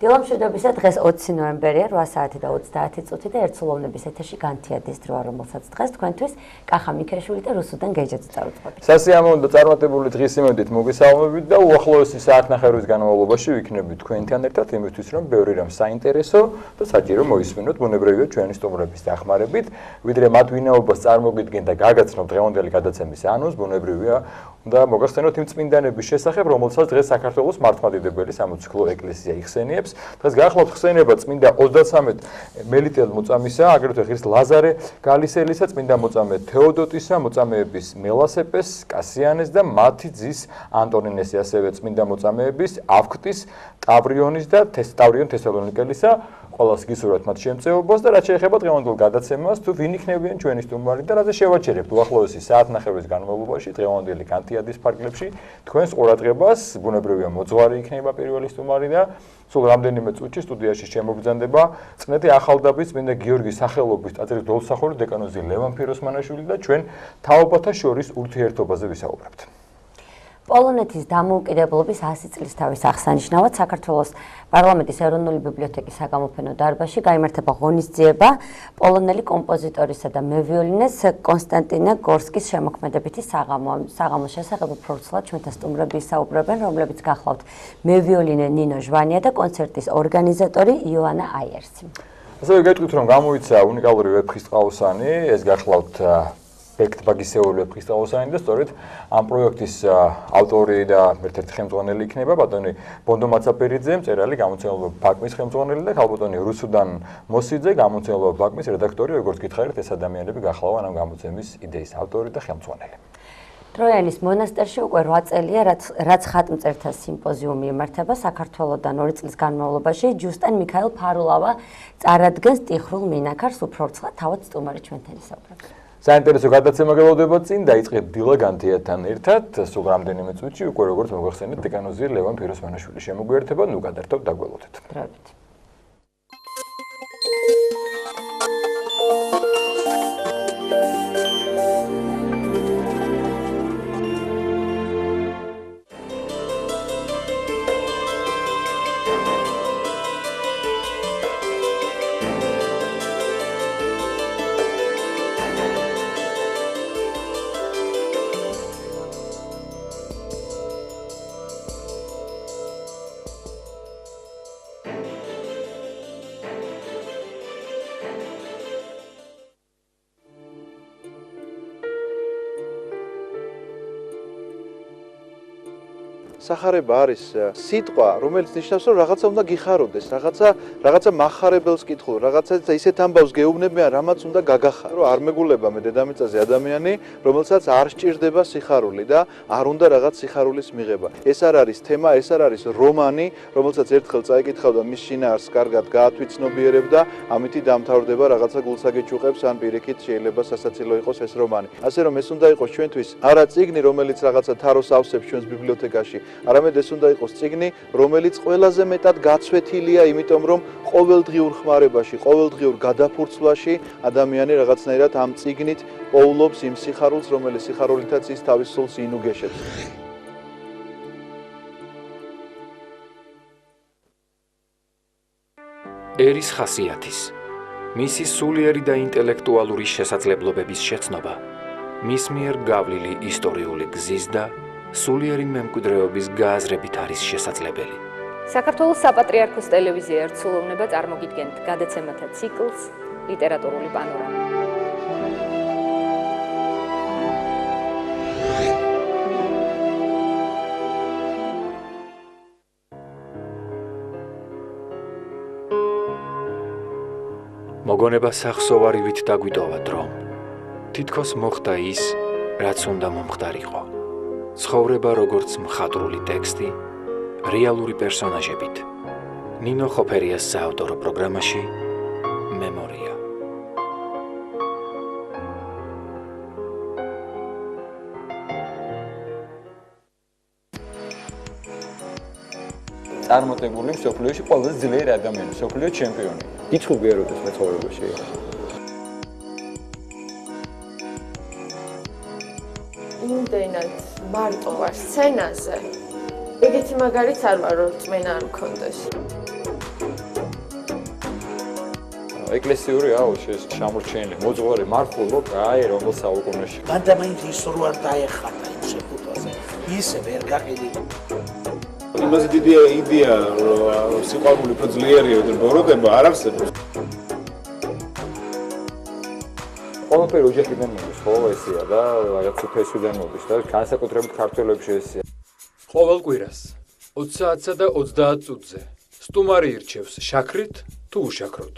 დილამშვიდობისა დღეს 20 ნოემბერია 8 საათი და 30 წუთი და ერთსულოვნების ეთერში განთიადის დროა, რომელსაც დღეს თქვენთვის კახა მიქეშვილი და რუსუდან გეჯეძე წარუწყობთ. სასიამოვნო და წარმატებული დღის იმედით მოგესალმებით და უახლოესი საათნახევრის განმავლობაში ვიქნებით თქვენთან ერთად იმისთვის, რომ ბევრი რამ საინტერესო და საჭირო მოისმინოთ ბუნებრივია ჩვენი სტუმრების დახმარებით, ვიდრე მათ ვინაობას წარმოგიდგენ და გაგაცნობ დღევანდელი გადაცემის ანონსს, ბუნებრივია და მოგახსენოთ იმ წმინდანების შესახებ, რომელსაც დღეს საქართველოს მართლმადიდებელი სამოციქულო ეკლესია იხსენიებს. დღეს გახლავთ ხსენება წმინდა 33 მელიტელ მოწამისა, აგრეთვე ღირს ლაზარე გალისელისა, წმინდა მოწამე თეოდოტისა, მოწამეების მელასეპეს, კასიანეს და მათი ძის ანტონინესი, ასევე წმინდა მოწამეების ავქტის, ტავრიონის და ტავrion თესალონიკელისა. ყველას გისურვებთ მათ შემწეობას და რაც შეეხება დღევანდელ გადაცემას, თუ ვინ იქნებიან ჩვენი სტუმარი და რაზე შევაჩერებთ უახლოესი საათნახევრის განმავლობაში დღევანდელი განთიადის ფარგლებში თქვენს ყურადღებას, ბუნებრივია მოძღვარი იქნება პირველი სტუმარი და სულ რამდენიმე წუთში სტუდიაში შემოგბრძანდება წნეთი ახალდაბის წმინდა გიორგის სახელობის ტაძრის დოლსახური დეკანოზი ლევან ფიროსმანაშვილი და ჩვენ თაობათა შორის ურთიერთობაზე ვისაუბრებთ. პოლონეთის დამოუკიდებლობის 100 წლისთავის აღსანიშნავად საქართველოს პარლამენტის ეროვნული ბიბლიოთეკის საგამოფენო დარბაზში გაიმართება ღონისძიება პოლონელი კომპოზიტორისა და მევიოლინეს კონსტანტინა გორსკის შემოქმედებითი საღამოს შესახებ უბრალოდ ჩვენთან სტუმრები ისაუბრებენ, რომლებიც გახლავთ მევიოლინე ნინო ჟვანია და კონცერტის ორგანიზატორი იოანა აიერსი. ასევე გეტყვით, რომ გამოიცა უნიკალური ვეფხისტყაოსანი, ეს გახლავთ ბაგისეული ვეფხისტყაოსანი და სწორედ ამ პროექტის ავტორი და ერთ-ერთი ხელმძღვანელი იქნება ბატონი ბონდო მაცაპერიძე, მწერალი, გამომცემლობა ბაკმის ხელმძღვანელი და ხალბატონი რუსუდან მოსიძე, გამომცემლობა ბაკმის რედაქტორი, როგორც გითხარით, ეს ადამიანები გახლავენ ამ გამოცემის იდეის ავტორი და ხელმძღვანელი. ტროიანის მონასტერში უკვე 8 წელია, რაც ხატმწერთა სიმპოზიუმი იმართება საქართველოსთან 2 წლის განმავლობაში. ჯუსტან მიქაელ ფარულავა წარადგენს ტიხრულ მინაქარს, უფრო ვრცლად თავად სტუმარი ჩვენთან ისაუბრებს. საინტერესო გადაცემა გელოდება წინ, დაიწყეთ დილა განთიადთან ერთად, სულ რამდენიმე წუთში უკვე როგორც მოგახსენეთ დეკანოზი ლევან ფიროსმანაშვილი შემოგვიერთება, ნუ გადართავთ და გველოდეთ. დროებით. სახარება არის სიტყვა, რომელიც ნიშნავს, რომ რაღაცა უნდა გიხაროდეს, რაღაცა מחარებელს კითხულ, რაღაცა ისეთ ამბავს გეუბნებიან, რამაც უნდა გაგახარო. რომ არ მეგულება მე დედამიწაზე ადამიანი, რომელსაც არ სჭირდება სიხარული და არ უნდა რაღაც სიხარულის მიღება. ეს არ არის თემა, ეს არ არის რომანი, რომელსაც ერთხელ წაიკითხავ და მის შინაარსს კარგად გაათვითცნობიერებ და ამითი დამთავრდება რაღაცა გულსაგეჭუყებს, ან პირიქით შეიძლება სასაცილო იყოს ეს რომანი. ასე რომ ეს უნდა იყოს ჩვენთვის არა წიგნი, რომელიც რაღაცა თაროს ავსებს ჩვენს ბიბლიოთეკაში, არამედ ეს უნდა იყოს წიგნი, რომელიც ყველაზე მეტად გაცვეთილია, იმიტომ რომ ყოველდღიურ ხმარებაში, ყოველდღიურ გადაფურცვლაში ადამიანი რაღაცნაირად ამ წიგნით პოულობს იმ სიხარულს, რომელიც სიხარულითაც ის თავის სულს ინუგეშებს. ერის ხასიათის, მისი სულიერი და ინტელექტუალური შესაძლებლობების შეცნობა, მის მიერ გავლილი ისტორიული გზის და სულიერი მემკვიდრეობის გააზრებით არის შესაძლებელი. საქართველოს საპატრიარქოს ტელევიზია ერთსულოვნება წარმოგიდგენთ გადაცემათა ციკლს ლიტერატურული პანორამა. მოგონება სახსოვარივით დაგვიტოვა დრო. თითქოს მოხდა ის, რაც უნდა მომხდარიყო. ცხოვრება როგორც მხატვრული ტექსტი, რეალური პერსონაჟებით. ნინო ხოფერიას საავტორო პროგრამაში მემორია. წარმატებული მსოფლიოში ყველაზე ძლიერი ადამიანი, მსოფლიო ჩემპიონი. გიჩხუბი ეროდეს მეცხოვრებაში. იმდენად მარტო ვარ სცენაზე. ეგეთი მაგარიც არ ვარ, რომ წმენა არ მქონდეს. ეკლესიური აუშეს შემორჩენილი მოძღვარი მარხულობ აი რომელ საუკუნეში. მანდა მაინც ის რო არ დაეხატა იმ შეფუთვაზე. ისე ვერ გაყიდი. იმაზე დიდი იდეა რომ სიყვარული უფრო ძლიერი ბოროტება არ არსებობს. ყველაფერი ოჯახიდან მოდის, ხო, ესეა და რაღაც უფესვიდან მოდის და განსაკუთრებით ქართველებში ესეა. ყოველ კვირას 20 საათსა და 30 წუთზე სტუმარი ირჩევს შაქრით თუ უშაქროთ.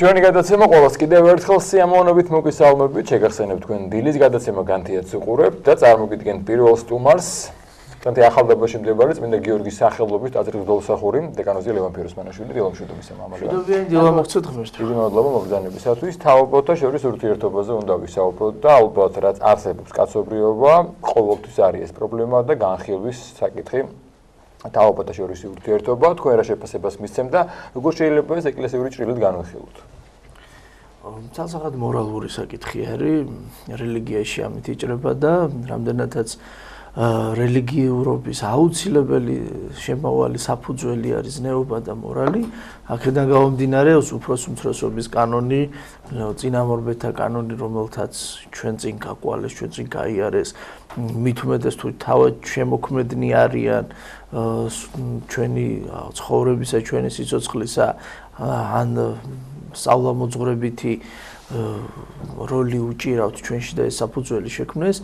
ჩვენი გადაცემა ყოველს კიდევ ერთხელ სიამოვნებით მოგესალმებით. შეგახსენებთ თქვენ დილის გადაცემა განთიადს უყურებთ და წარმოგიდგენთ პირველ სტუმარს. განთი ახალდაბაში მდებარე წმინდა გიორგის სახელობის ტაძრის გლოვსახური დეკანოზი ლევან ფეროსმანაშვილი. დილამშვიდობისა მამალია. დილა მოგწოთ ღმერთს. დიდი მადლობა მოგზაურობისათვის. თავობოთა შორის ურთიერთობაზე უნდა ვისაუბროთ და ალბათ რაც არსებობს კაცობრიობა, ყოველთვის არის ეს პრობლემა და განხილვის საკითხი. თავობოთა შორის ურთიერთობა, თქვენ რა შეფასებას მისცემთ და როგორ შეიძლება ეს ეკლესიური ჭრილით განვიხილოთ? ცალსახად მორალური საკითხი არის, რელიგიაში ამით იჭრება და რამდენადაც რელიგიურობის აუცილებელი შემავალი საფუძველი არის ზნეობა და მორალი, აქედან გამომდინარე უფროს უმცროსობის კანონი, წინამორბედთა კანონი, რომელთაც ჩვენ წინ გაკვალეს, ჩვენ წინ გაიარეს, მით უმეტეს თუ თავად შემოქმედნი არიან ჩვენი ცხოვრებისა, ჩვენი სიცოცხლისა ან სწავლამოძღვრებითი როლი უჭირავთ ჩვენში და ეს საფუძველი შექმნეს,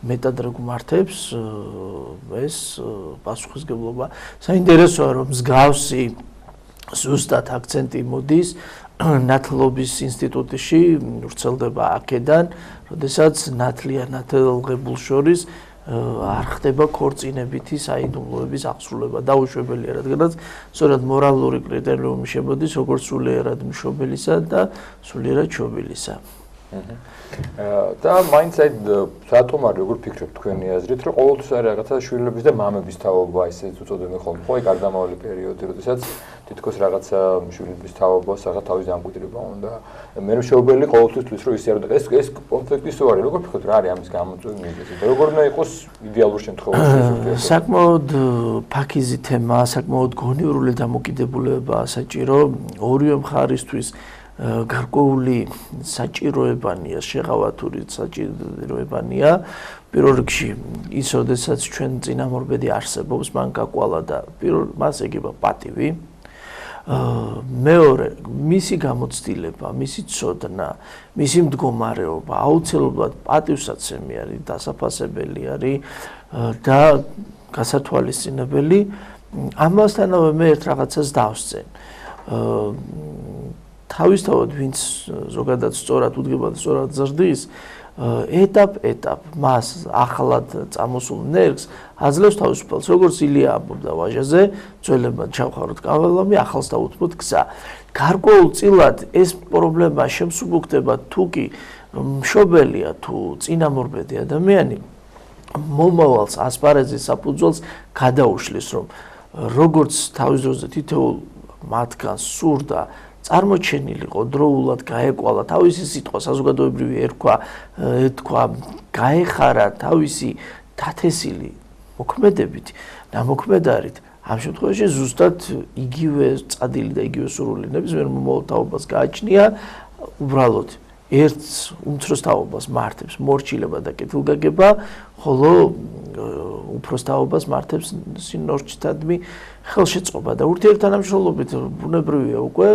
მეტად რა გმართებს ეს პასუხისგებლობა. საინტერესოა რომ მსგავსი ზუსტად აქცენტი მოდის ნათლობის ინსტიტუტში, ვრცელდება აქედან, როდესაც ნათლია-ნათელღებულ შორის არ ხდება ქორწინებითი საიდუმლოების აღსრულება. დაუშვებელია, რადგანაც სწორედ მორალური კრიტერიუმი შემოდის როგორც სულიერად მშობელისა და სულიერად შობილისა. და მაინც აი რატომ არის როგორ ფიქრობთ თქვენი აზრით, რომ ყოველთვის არის რაღაცა შვილების და მამების თაობა, ისეც უწოდებენ ხოლმე, ხო, გარდამავალი პერიოდი, როდესაც თითქოს რაღაცა შვილების თაობას რაღაც თავის დამკვიდრება უნდა. მე მშობელი ყოველთვის თვლის, რომ ისე არ უნდა. ეს კონფლიქტი სულ არის, როგორ ფიქრობთ, რა არის ამის გამოწვევი მიზეზი და როგორ უნდა იყოს იდეალურ შემთხვევაში? საკმაოდ ფაქიზი თემა, საკმაოდ გონივრული დამოკიდებულება საჭირო ორივე მხარისთვის. გარკვეული საჭიროებანია, შეღავათური საჭიროებანია. პირველ რიგში ის, როდესაც ჩვენ წინამორბედი არსებობს, მან გაკვალა და მას ეგება პატივი. მეორე, მისი გამოცდილება, მისი ცოდნა, მისი მდგომარეობა აუცილებლად პატივსაცემი არის, დასაფასებელი არის და გასათვალისწინებელი. ამასთანავე მე ერთ რაღაცას დავსწენ. თავისთავად ვინც ზოგადად სწორად უდგება და სწორად ზრდის, ეტაპ-ეტაპ მას ახლად წამოსულ ნერგს აძლევს თავისუფალს, როგორც ილია ამბობდა ვაჟაზე, ძველებად ჩავხაროთ კავალამი, ახალს დაუთმოთ გზა. გარკვეულწილად ეს პრობლემა შემსუბუქდება თუ კი მშობელია თუ წინამორბედი ადამიანი მომავალს ასპარეზის საფუძველს გადაუშლის, რომ როგორც თავის დროზე თითოეულ მათგანს სურდა წარმოჩენილიყო, დროულად გაეკვალა თავისი სიტყვა, საზოგადოებრივი ეთქვა, გაეხარა თავისი დათესილი მოქმედებით, ნამოქმედარით. ამ შემთხვევაში ზუსტად იგივე წადილი და იგივე სურვილი ნების ვერ მომავალ თაობას გააჩნია, უბრალოდ ერთს უმცროს თაობას მართებს მორჩილება და კეთილგაგება, ხოლო უფროს თაობას მართებს სინორჩითადმი ხელშეწყობა და ურთიერთთანამშრომლობით ბუნებრივია უკვე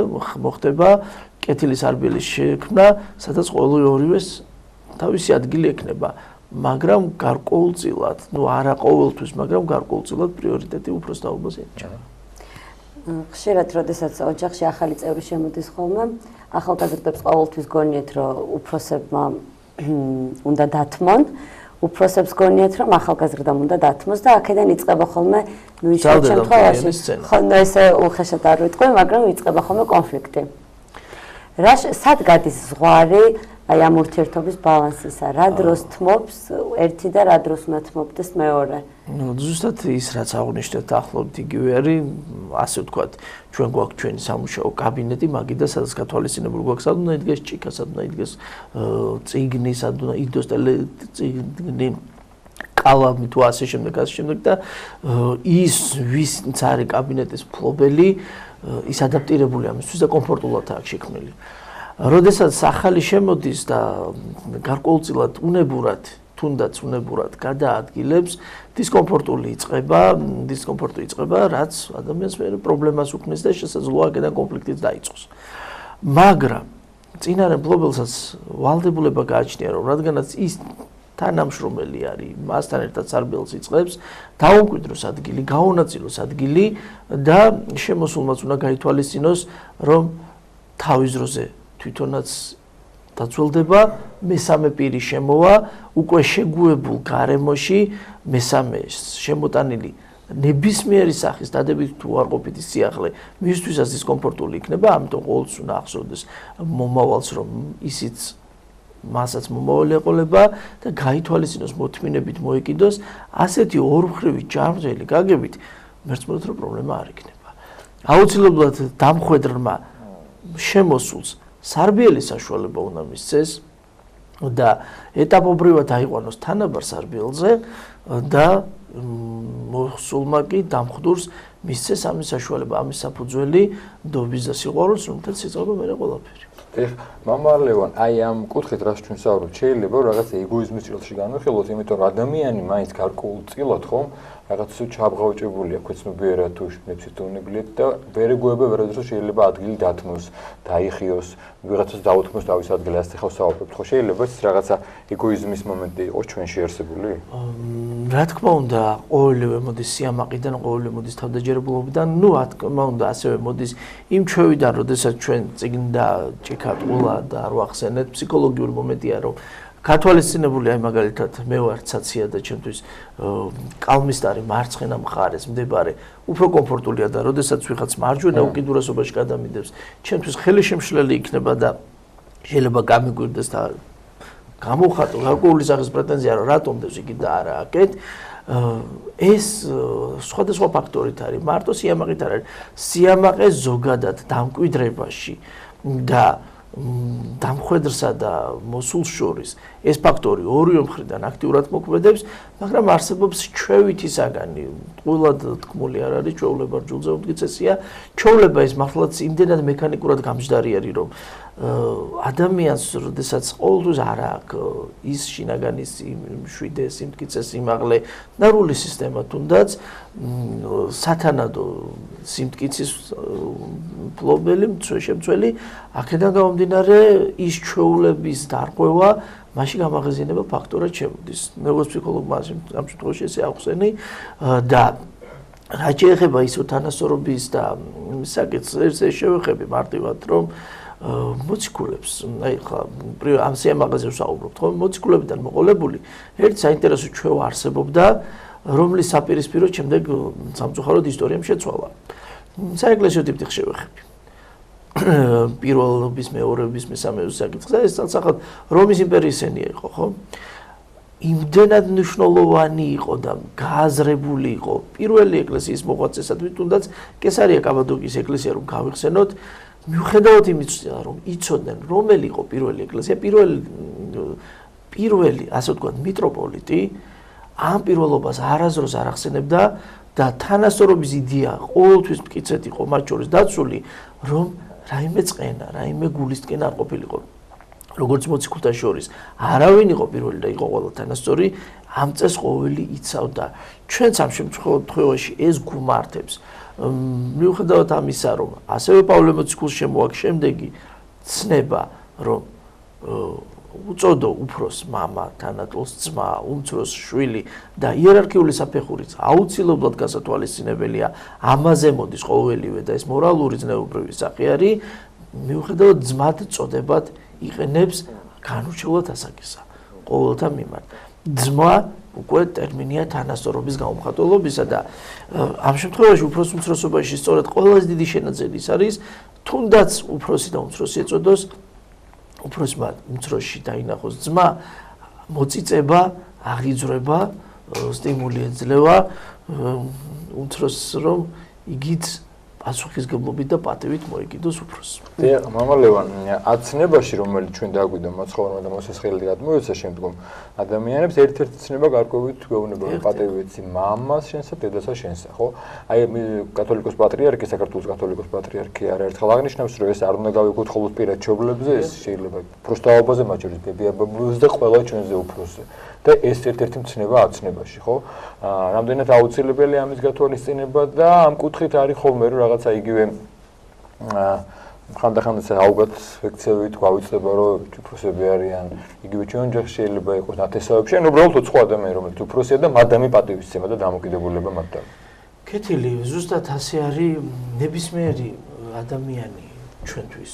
მოხდება კეთილის არბილის შექმნა, სადაც ორივეს თავისი ადგილი ექნება, მაგრამ გარკვეულწილად, არა ყოველთვის, მაგრამ გარკვეულწილად პრიორიტეტი უფროს თაობას ენიჭება. ხშირად, როდესაც ოჯახში ახალი წევრი შემოდის ხოლმე, ახალგაზრდებს ყოველთვის გონიათ, რომ უფროსებმა უნდა დათმონ, უფროსებს გონიათ, რომ ახალგაზრდამ უნდა დათმოს და აქედან იწყება ხოლმე, ის შემთხვევაში, ხოლმე ესე უხეშად არ ვიტყვი, მაგრამ იწყება ხოლმე კონფლიქტი. სად გადის ზღვარი აი ამ ურთიერთობის ბალანსისა, რა დროს თმობს ერთი და რა დროს უნდა თმობდეს მეორე? ზუსტად ის რაც აღნიშნეთ ახლობით იგივე არის, ასე ვთქვათ, ჩვენ გვაქვს ჩვენი სამუშაო კაბინეტი, მაგიდა სადაც გათვალისწინებული გვაქვს, სად უნდა იდგეს ჭიქა, სად უნდა იდგეს წიგნი, სად უნდა იდოს ტელეწიგნი, კალამი თუ ასე შემდეგ და ის ვინც არის კაბინეტის მფლობელი, ის ადაპტირებული ამისთვის და კომფორტულად აქვს შექმნილი. როდესაც ახალი შემოდის და გარკვეულწილად თუნდაც უნებურად გადაადგილებს, დისკომფორტი იწყება, რაც ადამიანს პრობლემას უქმნის და შესაძლოა აქედან კონფლიქტიც დაიწყოს. მაგრამ წინარე მფლობელსაც ვალდებულება გააჩნია, რომ რადგანაც ის თანამშრომელი არის, მასთან ერთად სარბიელს იწყებს, დაუმკვიდროს ადგილი, გაუნაწილოს ადგილი და შემოსულმაც უნდა გაითვალისწინოს, რომ თავის დროზე თვითონაც დაწველდება, მესამე პირი შემოვა, უკვე შეგუებულ გარემოში, მესამე შემოტანილი ნებისმიერი სახის დადებით თუ არ ყოფითი სიახლე, მისთვისაც დისკომფორტული იქნება, ამიტომ ყოველთვის უნდა ახსოვდეს მომავალს, რომ ისიც მასაც მომავალი ეყოლება და გაითვალისწინოს მოთმინებით მოეკიდოს, ასეთი ორმხრივი ჯანმრთელი გაგებით, მერწმუნეთ რომ პრობლემა არ იქნება. აუცილებლად დამხვედრმა შემოსულს სარბიელის საშუალება უნდა მისცეს და ეტაპობრივად აიყვანოს თანაბარ სარბიელზე და მოსულმა კი დამხვდურს მისცეს ამის საშუალება, ამის საფუძველი ნდობის და სიყვარულს, რომელთაც იწყება მერე ყველაფერი. მამა ლევან, აი ამ კუთხით რაც ჩვენ საუბრობთ, შეიძლება რაღაცა ეგოიზმის ჭრილში განვიხილოთ, იმიტომ რომ ადამიანი მაინც გარკვეულწილად ხომ რაღაც ჩაბღავჭებულია ქვეცნობიერად თუ მეციტონებლად და ვერ ეგუება ვერასდროს შეიძლება ადგილი დათმოს, დაიხიოს, ვიღაცას დაუთმოს თავის ადგილი, ასე ხელ საუბრობთ, ხო შეიძლება ის რაღაცა ეგოიზმის მომენტი იყოს ჩვენში არსებული? რა თქმა უნდა, ყოველივე მოდის სიამაყიდან, ყოველივე მოდის თავდაჯერებულობიდან, რა თქმა უნდა, ასევე მოდის იმ ჩვევიდან, როდესაც ჩვენ წიგნ და ჭიქა ყოლა და არ ვახსენეთ, ფსიქოლოგიური მომენტია, რომ გათვალისწინებული აი მაგალითად მე ვარ ცაცია და ჩემთვის კალმისტარი მარცხენა მხარეს მდებარე უფრო კომფორტულია და როდესაც ვიღაც მარჯვენა უკიდურესობაში გადამიდევს, ჩემთვის ხელი შემშლელი იქნება და შეიძლება გამიგვირდეს და გამოვხატო გარკვეული სახის პრეტენზია რომ რატომ დევს იგი და არა აკეთ. ეს სხვადასხვა ფაქტორით არის, მარტო სიამაყით არ არის. სიამაყე ზოგადად დამკვიდრებაში და დამხვედრსა და მოსულს შორის ეს ფაქტორი ორივე მხრიდან აქტიურად მოქმედებს, მაგრამ არსებობს ჩვევითი საგანი. ყოლად თქმული არ არის ჩვეულება რჯულზე უდიდესია. ჩვეულება ის მართლაც იმდენად მექანიკურად გამჯდარი არის, რომ ადამიანს როდესაც ყოველთვის არ აქვს ის შინაგანის მშვიდე, სიმტკიცე, სიმაღლე, ნერვული სისტემა თუნდაც სათანადო სიმტკიცის მფლობელი, შემცველი, აქედან გამომდინარე ის ჩვეულების დარღვევა მაშინ გამაღიზიანებელ ფაქტორად შემოდის. ნევროფსიქოლოგმა ამ შემთხვევაში ესე ახსენი და რა შეეხება ის თანასწორობის და საკითხს ესე შევეხები მარტივად, რომ მოციქულებს, აი ხა ამ სიამაყეზე ვსაუბრობთ, ხო? მოციქულებიდან მოყოლებული ერთ საინტერესო ჩვევა არსებობდა, რომლის საპირისპიროდ შემდეგ სამწუხაროდ ისტორიამ შეცვალა. საეკლესიო დიპტიხს შევეხები. პირველობის, მეორეობის, მესამეობის საკითხს და ეს ცალსახად რომის იმპერიის ენი იყო, ხო? იმდენად მნიშვნელოვანი იყო და გააზრებული იყო პირველი ეკლესიის მოღვაწესად, თუნდაც კესარია კაბადოკიის ეკლესია რომ გავიხსენოთ, მიუხედავად იმისა, რომ იცოდნენ რომელი იყო პირველი ეკლესია, პირველი, ასე ვთქვათ, მიტროპოლიტი ამ პირველობას არასდროს არ ახსენებდა და თანასწორობის იდეა ყოველთვის მტკიცედ იყო მათ შორის დაცული, რომ რაიმე წყენა, რაიმე გულისკენ არ ყოფილიყო. როგორც მოციქულთა შორის არავინ იყო პირველი და იყო ყველა თანასწორი, ამ წესს ყოველი იცავდა. ჩვენც ამ შემთხვევაში ეს გუმართებს. მიუხედავად ამისა, რომ ასევე პავლე მოციქულს შემოაქვს შემდეგი ცნება, რომ უწოდო უფროს მამა, თანატოლს ძმა, უმცროს შვილი და იერარქიული საფეხურიც აუცილებლად გასათვალისწინებელია. ამაზე მოდის ყოველივე და ეს მორალური ზნეობრივი სახე არის. მიუხედავად ძმად წოდებად იყენებს განურჩევლად ასაკისა ყოველთა მიმართ. ძმა უკვე ტერმინია თანასწორობის გაუმხატველობისა და ამ შემთხვევაში უფროს უმცროსობაში სწორედ ყველაზე დიდი შენაძენი ის არის, თუნდაც უფროსი და უმცროსი ეწოდოს, უფროსმა უმცროსში დაინახოს ძმა, მოწიწება, აღიძვრება, სტიმული ეძლევა უმცროსს, რომ იგიც პასუხისგებლობით და პატივით მოიგიდოს უფროსს. დიახ, მამა ლევან, აცნებაში, რომელიც ჩვენ დაგვიდა მოცხოვრმა და მოსესხელი გადმოეცა შემდგომ ადამიანებს, ერთ-ერთი ცნება გარკვევით გვეუბნება პატივიცი მამას შენსა, დედასა შენსა, ხო? აი კათოლიკოს პატრიარქი, საქართველოს კათოლიკოს პატრიარქი არაერთხელ აღნიშნავს, რომ ეს არ უნდა გავიკითხულოთ პირად მშობლებზე, ეს შეიძლება პროსტაობაზე, მათ შორის ბებიაბაბუზე და ყველა ჩვენზე უფროსზე. და ეს ერთ-ერთი მცნება აცნებაში, ხო? რამდენად აუცილებელია ამის გათვალისწინება და ამ კუთხით არის ხოლმე რომ რაღაცა იგივე ხანდახან აუგად ფიქცევით გვავიწყდება რომ უფროსები არიან, იგივე ჩვენ ოჯახში შეიძლება იყოს ნათესავებში, ან უბრალოდ სხვა ადამიანი რომელიც უფროსია და მადამი პატივისცემა და დამოკიდებულება მათთან. კეთილი, ზუსტად ასე არის ნებისმიერი ადამიანი ჩვენთვის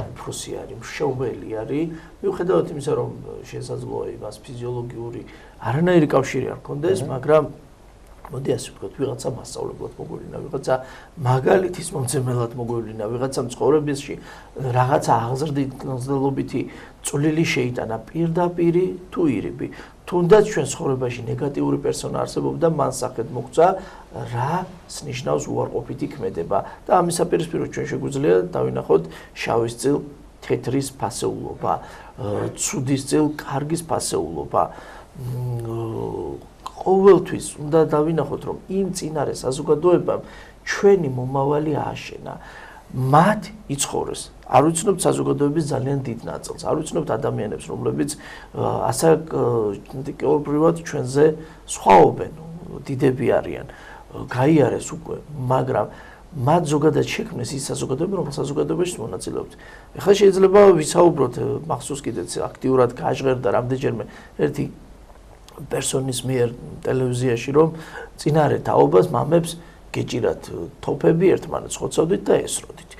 უფროსი არის, მშობელი არის, მიუხედავად იმისა, რომ შესაძლოა იმას ფიზიოლოგიური არანაირი კავშირი არ ჰქონდეს, მაგრამ მოდი ასე ვთქვათ, ვიღაცა მასწავლებლად მოგვევლინა, ვიღაცა მაგალითის მომცემელად მოგვევლინა, ვიღაცა ცხოვრებაში რაღაცა აღზრდილობითი წვლილი შეიტანა პირდაპირი თუ ირიბი. თუნდაც ჩვენ ცხოვრებაში ნეგატიური პერსონა არსებობდა, მან სახედ მოგწა რა ნიშნავს უარყოფითი ქმედება და ამის საპირისპიროდ ჩვენ შეგვიძლია დავინახოთ შავის წილ თეთრის ფასეულობა, ცუდის წილ კარგის ფასეულობა. ყოველთვის უნდა დავინახოთ, რომ იმ წინარე საზოგადოებამ ჩვენი მომავალი ააშენა. მათ იცხოვრეს. არ ვიცნობთ საზოგადოების ძალიან დიდ ნაწილს, არ ვიცნობთ ადამიანებს, რომლებიც ასაკობრივად ჩვენზე სხვაობენ, დიდები არიან, გაიარეს უკვე, მაგრამ მათ ზოგადად შექმნეს ის საზოგადოება, რომელ საზოგადოებაში მონაწილეობთ. ეხლა შეიძლება ვისაუბროთ მახსოვს კიდეც აქტიურად გაჟღერდა რამდენჯერმე ერთი პერსონის მიერ ტელევიზიაში, რომ წინარე თაობას მამებს გეჭირათ თოფები, ერთმანეთს ხოცავდით და ესროდით.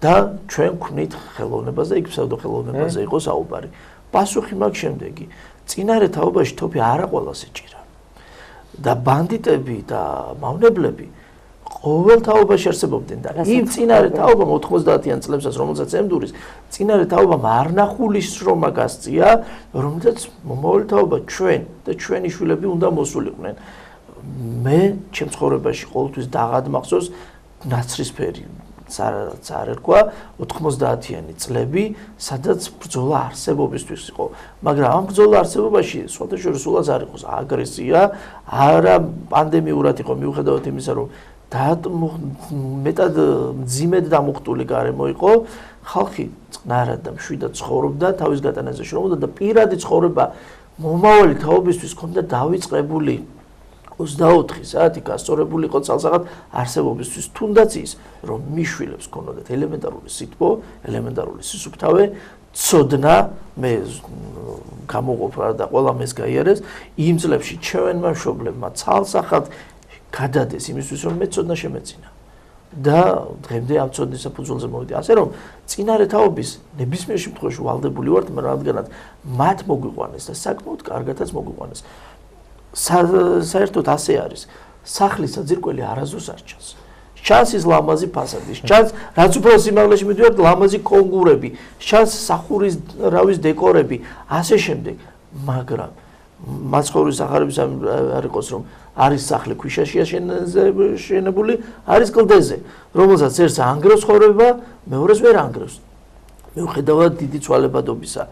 და ჩვენ გვქნით ხელოვნებაზე, იქ ფსევდოხელოვნებაზე იყო საუბარი. პასუხი მაქვს შემდეგი. წინარე თაობაში თოფი არა ყველას ეჭირა. და ბანდიტები და მავნებლები ყოველ თაობაში არსებობდნენ და იმ წინარე თაობამ 90-იან წლებსაც, რომელსაც ემდურის, წინარე თაობამ არნახული შრომა გასწია, რომელსაც მომავალი თაობა ჩვენ და ჩვენი შვილები უნდა მოსულიყვნენ. მე ჩემ ცხოვრებაში ყოველთვის დაღად მახსოვს ნაცრისფერი არ ერქვა 90-იანი წლები, სადაც ბრძოლა არსებობისთვის იყო. მაგრამ ამ ბრძოლა არსებობაში სხვათა შორის სულაც არ იყო აგრესია, არა პანდემიურად იყო, მიუხედავად იმისა, რომ მეტად მძიმედ დამუხტული გარემო იყო, ხალხი წყნარად და მშვიდად ცხოვრობდა, თავის გატანაზე შრომობდა და პირადი ცხოვრება მომავალი თაობისთვის ჰქონდა დავიწყებული 24 საათი გასწორებული იყო ცალსაღად არსებობისთვის, თუნდაც ის, რომ მიშვილებს ჰქონდათ ელემენტარული სიტყვა, ელემენტარული სისუფთავე, ცოდნა, მე გამოყოფა და ყველა მეს გაიარეს, იმ წლებში ჩვენმა მშობლებმა ცალსახად გადადეს იმისთვის, რომ მე ცოდნა შემეცინა. და დღემდე ამ ცოდნის საფუძველზე მოვიდი. ასე რომ წინარე თაობის ნებისმიერ შემთხვევაში ვალდებული ვართ, რადგანაც მათ მოგვიყვანეს და საკმაოდ კარგადაც მოგვიყვანეს. საერთოდ ასე არის. სახლის საძირკველი არასდროს არ ჩანს. ჩანს ის ლამაზი ფასადი, ჩანს რაც უფრო სიმაღლეში მიდივართ, ლამაზი კონგურები, ჩანს სახურის რავის დეკორები, ასე შემდეგ. მაგრამ მაცხოვრის სახარების არ იყოს, რომ არის სახლი ქვიშაშია შენებული, არის კლდეზე, რომელსაც ერთს ანგრევს ცხოვრება, მეორეს ვერ ანგრევს. მიუხედავად დიდი ცვალებადობისა.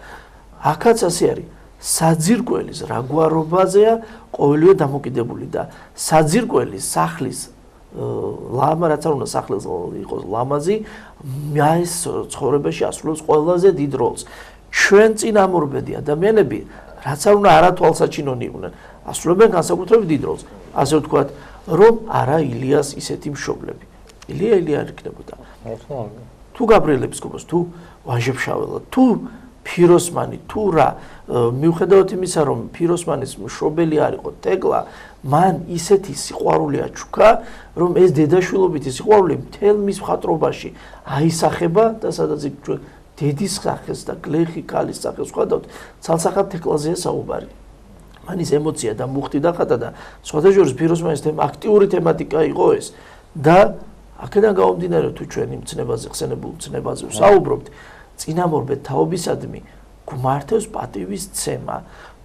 აქაც ასე არის. საძირკველის რაგვარობაზეა ყოველივე დამოკიდებული და საძირკველის სახლის რაც არ უნდა სახლის იყოს ლამაზი, ეს ცხოვრებაში ასრულებს ყველაზე დიდ როლს. ჩვენ წინამორბედი ადამიანები, რაც არ უნდა არათვალსაჩინონი იყვნენ, ასრულებენ განსაკუთრებით დიდ როლს. ასე ვთქვათ, რომ არა ილიას ისეთი მშობლები. ილია არ იქნებოდა. თუ გაბრიელ ეპისკოპოსი, თუ ვაჟებშაველა, თუ ფიროსმანი, თუ რა, მიუხედავად იმისა, რომ ფიროსმანის მშობელი არ იყო თეკლა, მან ისეთი სიყვარული აჩუქა, რომ ეს დედაშვილობითი სიყვარული მთელ მის მხატვრობაში აისახება და სადაც ჩვენ დედის სახეს და გლეხი ქალის სახეს ვხედავთ, ცალსახად თეკლაზეა საუბარი. მან ის ემოცია და მუხტი დახატა და სხვათა შორის ფიროსმანის აქტიური თემატიკა იყო ეს და აქედან გამომდინარე თუ ჩვენ იმ ცნებაზე, ხსენებულ ცნებაზე ვსაუბრობთ, წინამორბედ თაობისადმი გვმართავს პატივის ცემა,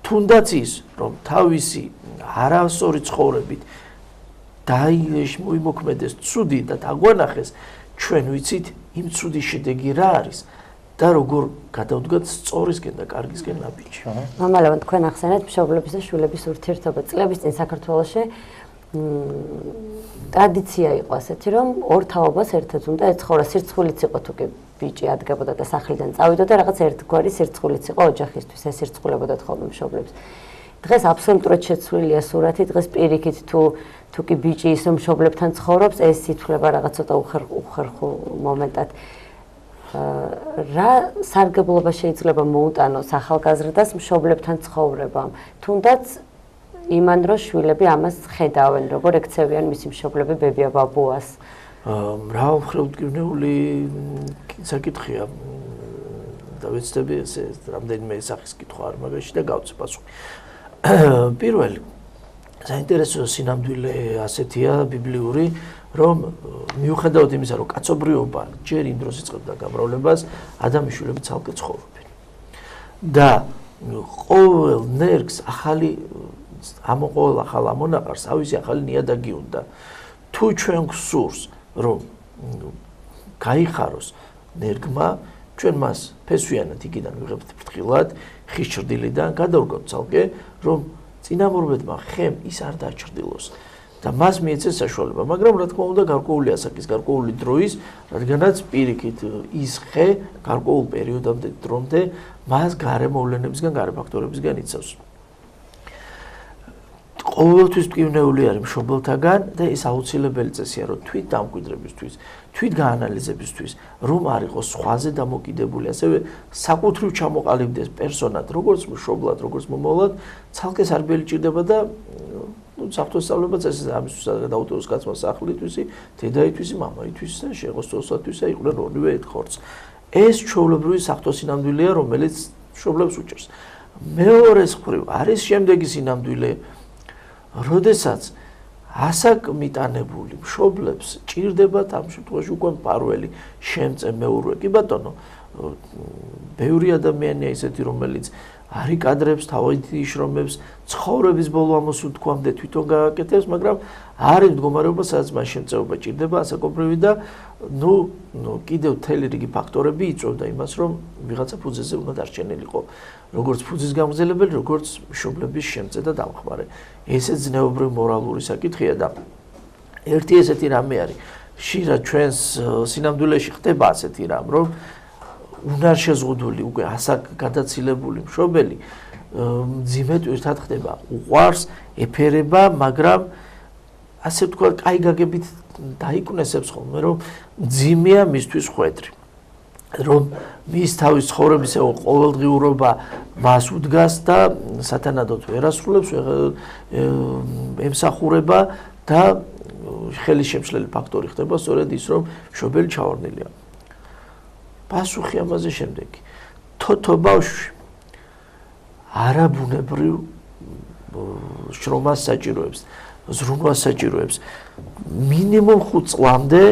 თუნდაც ის, რომ თავისი არასწორი ცხოვრებით მოიმოქმედეს ცუდი და დაგვანახეს, ჩვენ ვიცით იმ ცუდი შედეგი რა არის და როგორ გადავდგათ სწორისკენ და კარგისკენ ნაბიჯი. მამა ლევან, თქვენ ახსენეთ მშობლების და შვილების ურთიერთობა. წლების წინ საქართველოში ტრადიცია იყო ასეთი, რომ ორ თაობას ერთად უნდა ეცხოვრა, სირცხულიც იყო თუ კი ბიჭი ადგებოდა და სახლიდან წავიდოდა, რაღაც ერთგვარი სირცხულიც იყო ოჯახისთვის, ეს სირცხულებოდათ ხოლმე მშობლებს. დღეს აბსოლუტურად შეცვლილია სურათი, დღეს პირიქით თუ კი ბიჭი ის მშობლებთან ცხოვრობს, ეს ითვლება რაღაც ცოტა უხერხულ მომენტად. რა სარგებლობა შეიძლება მოუტანოს ახალგაზრდას მშობლებთან ცხოვრებამ, თუნდაც იმან რომ შვილები ამას ხედავენ, როგორ ექცევიან მისი მშობლები ბებია ბაბუას. მრავალმხრივმდღევნეული საკითხია და ვეცდები ესე რამდენიმე სახის კითხვა არ მაგაში და გავცე პასუხი. პირველი საინტერესო სინამდვილე ასეთია ბიბლიური, რომ მიუხედავად იმისა, რომ კაცობრიობა ჯერ იმ დროს იწყებდა გამრავლებას, ადამიანის შვილები ცალკე ცხოვრობენ. და ყოველ ნერგს ყოველ ახალ ამონაყარს თავისი ახალი ნიადაგი უნდა. თუ ჩვენ გვსურს, რომ გაიხაროს ნერგმა, ჩვენ მას ფესვიანად იქიდან ვიღებთ ფრთხილად, ხის ჭრდილიდან გადავდგოთ ცალკე, რომ წინამორბედმა ხემ ის არ დაჩრდილოს და მას მიეცეს საშუალება, მაგრამ რა თქმა უნდა გარკვეული ასაკის, გარკვეული დროის, რადგანაც პირიქით ის ხე გარკვეულ პერიოდამდე დრომდე მას გარე მოვლენებისგან, გარე ფაქტორებისგან იცავს. ყოველთვის მტკივნეული არის მშობელთაგან და ეს აუცილებელი წესია, რომ თვით დამკვიდრებისთვის, თვით გაანალიზებისთვის, რომ არ იყოს სხვაზე დამოკიდებული, ასევე საკუთრივ ჩამოყალიბდეს პერსონად, როგორც მშობლად, როგორც მომავლად, ცალკე სარბიელი ჭირდება და საფრთხესწავლება წესის ამისთვის დაუტოვოს კაცმა სახლითვისი, დედაითვისი, მამაითვისი და შეღოსტოსათვისა იყვნენ ორივე ერთხორც. ეს ჩვეულებრივი საფრთხესინამდვილეა, რომელიც მშობლებს უჭერს. მეორე მხრივ არის შემდეგი სინამდვილე, როდესაც ასაკმიტანებული მშობლებს ჭირდებათ ამ შემთხვევაში უკვე მფარველი შემწე მეურვე. კი ბატონო, ბევრი ადამიანია ისეთი, რომელიც არ იკადრებს, თავით იშრომებს, ცხოვრების ბოლო ამოსულთქვამდე თვითონ გააკეთებს, მაგრამ არის მდგომარეობა, სადაც მას შემწეობა ჭირდება ასაკობრივი და კიდევ მთელი რიგი ფაქტორები იწვევდა იმას, რომ ვიღაცა ფუძეზე უნდა დარჩენილიყო. როგორც ფუძის გამგზელებელი, როგორც მშობლების შემწე და დამხმარე. ესეც ზნეობრივ მორალური საკითხია და ერთი ესეთი რამე არის. ხშირად ჩვენს სინამდვილეში ხდება ასეთი რამ, რომ უნარშეზღუდული უკვე ასაკ გადაცილებული მშობელი მძიმე ტვირთად ხდება, უყვარს, ეფერება, მაგრამ ასე ვთქვათ, კაი გაგებით დაიკვნესებს ხოლმე, რომ მძიმეა მისთვის ხვედრი. რომ მის თავის ცხოვრების ყოველდღიურობა მას უდგას და სათანადოდ ვერ ასრულებს, ემსახურება და ხელის შემშლელი ფაქტორი ხდება სწორედ ის, რომ მშობელი ჩავარდნილია. პასუხი ამაზე შემდეგი. თოთო ბავშვი არაბუნებრივ შრომას საჭიროებს, ზრუნვას საჭიროებს. მინიმუმ 5 წლამდე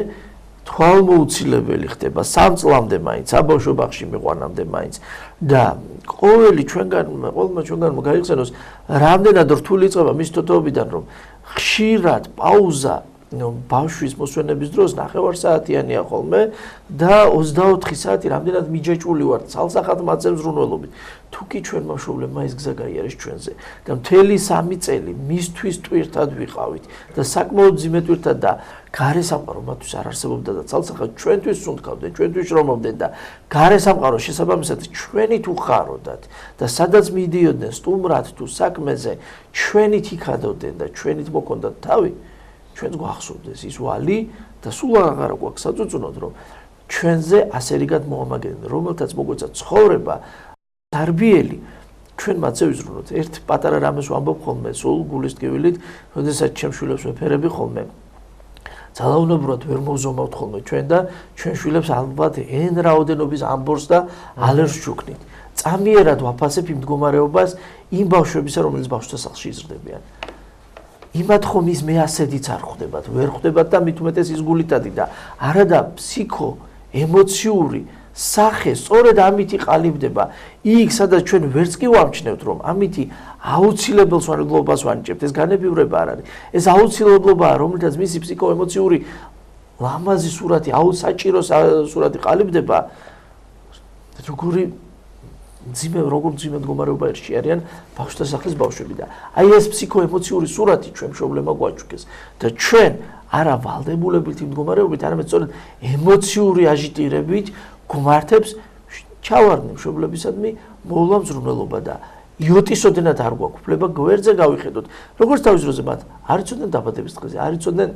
თვალმოუცილებელი ხდება, 3 წლამდე მაინც, საბავშვო ბაღში მიყვანამდე მაინც და ყოველმა ჩვენგანმა გაიხსენოს, რამდენად რთული იწყება მის თოთოობიდან, რომ ხშირად პაუზა ბავშვის მოსვენების დროს 9 საათიანია ხოლმე და 24 საათი რამდენად მიჯაჭვული ვართ ცალსახად მაწევს ზრუნველობით. თუ კი ჩვენმა მშობლებმა ეს გზა გაიარეს ჩვენზე და მთელი 3 წელი მისთვის ტვირთად ვიყავით და საკმაოდ ძიმე ტვირთად და გარესამყარო მათთვის არ არსებობდა და ცალსახად ჩვენთვის სუნთქავდნენ, ჩვენთვის შრომობდნენ და გარესამყარო შესაბამისად ჩვენით უხაროდათ და სადაც მიდიოდნენ სტუმრად თუ საქმეზე ჩვენით იქადოდნენ და ჩვენით მოქონდათ თავი ჩვენს გვახსოვდეს ის ვალი და სულ აღარ გვაქვს საწუწუნოდ რომ ჩვენზე ასე რიგად მოამაგრებდნენ რომელთაც მოგვეცა ცხოვრება დარბიელი ჩვენ მათზე ვიზრუნოთ ერთ პატარა რამეს ვამბობ ხოლმე სულ გულის ტკივილით როდესაც ჩემს შვილებს ვეფერები ხოლმე ძალაუნებურად ვერ მოვზომავთ ხოლმე ჩვენ და ჩვენ შვილებს ალბათ ენ რაოდენობის ამბორს და ალერს ჩუქნით წამიერად ვაფასებ იმ მდგომარეობას იმ ბავშვებისა რომელიც ბავშვთა სახლში იზრდებიან იმათ ხომ ის მე ასედიც არ ხვდებათ, ვერ ხვდებათ და მით უმეტეს ის გულითადი და არადა ფსიქო, ემოციური სახე სწორედ ამით იყალიბდება იქ სადაც ჩვენ ვერც კი ვამჩნევთ რომ ამითი აუცილებელ სვარგლობას ვანიჭებთ ეს განებივრება არ არის ეს აუცილებლობაა რომელთაც მისი ფსიქო-ემოციური ლამაზი სურათი აუცაჭირო სურათი ყალიბდება როგორი როგორ ძიმე მდგომარეობაში არიან ბავშვთა სახლის ბავშვები და აი ეს ფსიქო-ემოციური სურათი ჩვენ მშობლებმა გვაჩუქეს და ჩვენ არა ვალდებულებით იმ მდგომარეობით არამედ სწორედ ემოციური აჟიტირებით გვმართებს ჩავარდნი მშობლებისადმი მოვლა მზრუნველობა და იოტისოდენად არ გვაქვს უფლება გვერდზე გავიხედოთ როგორც თავის დროზე მათ არ იცოდნენ დაბადების დღეზე არ იცოდნენ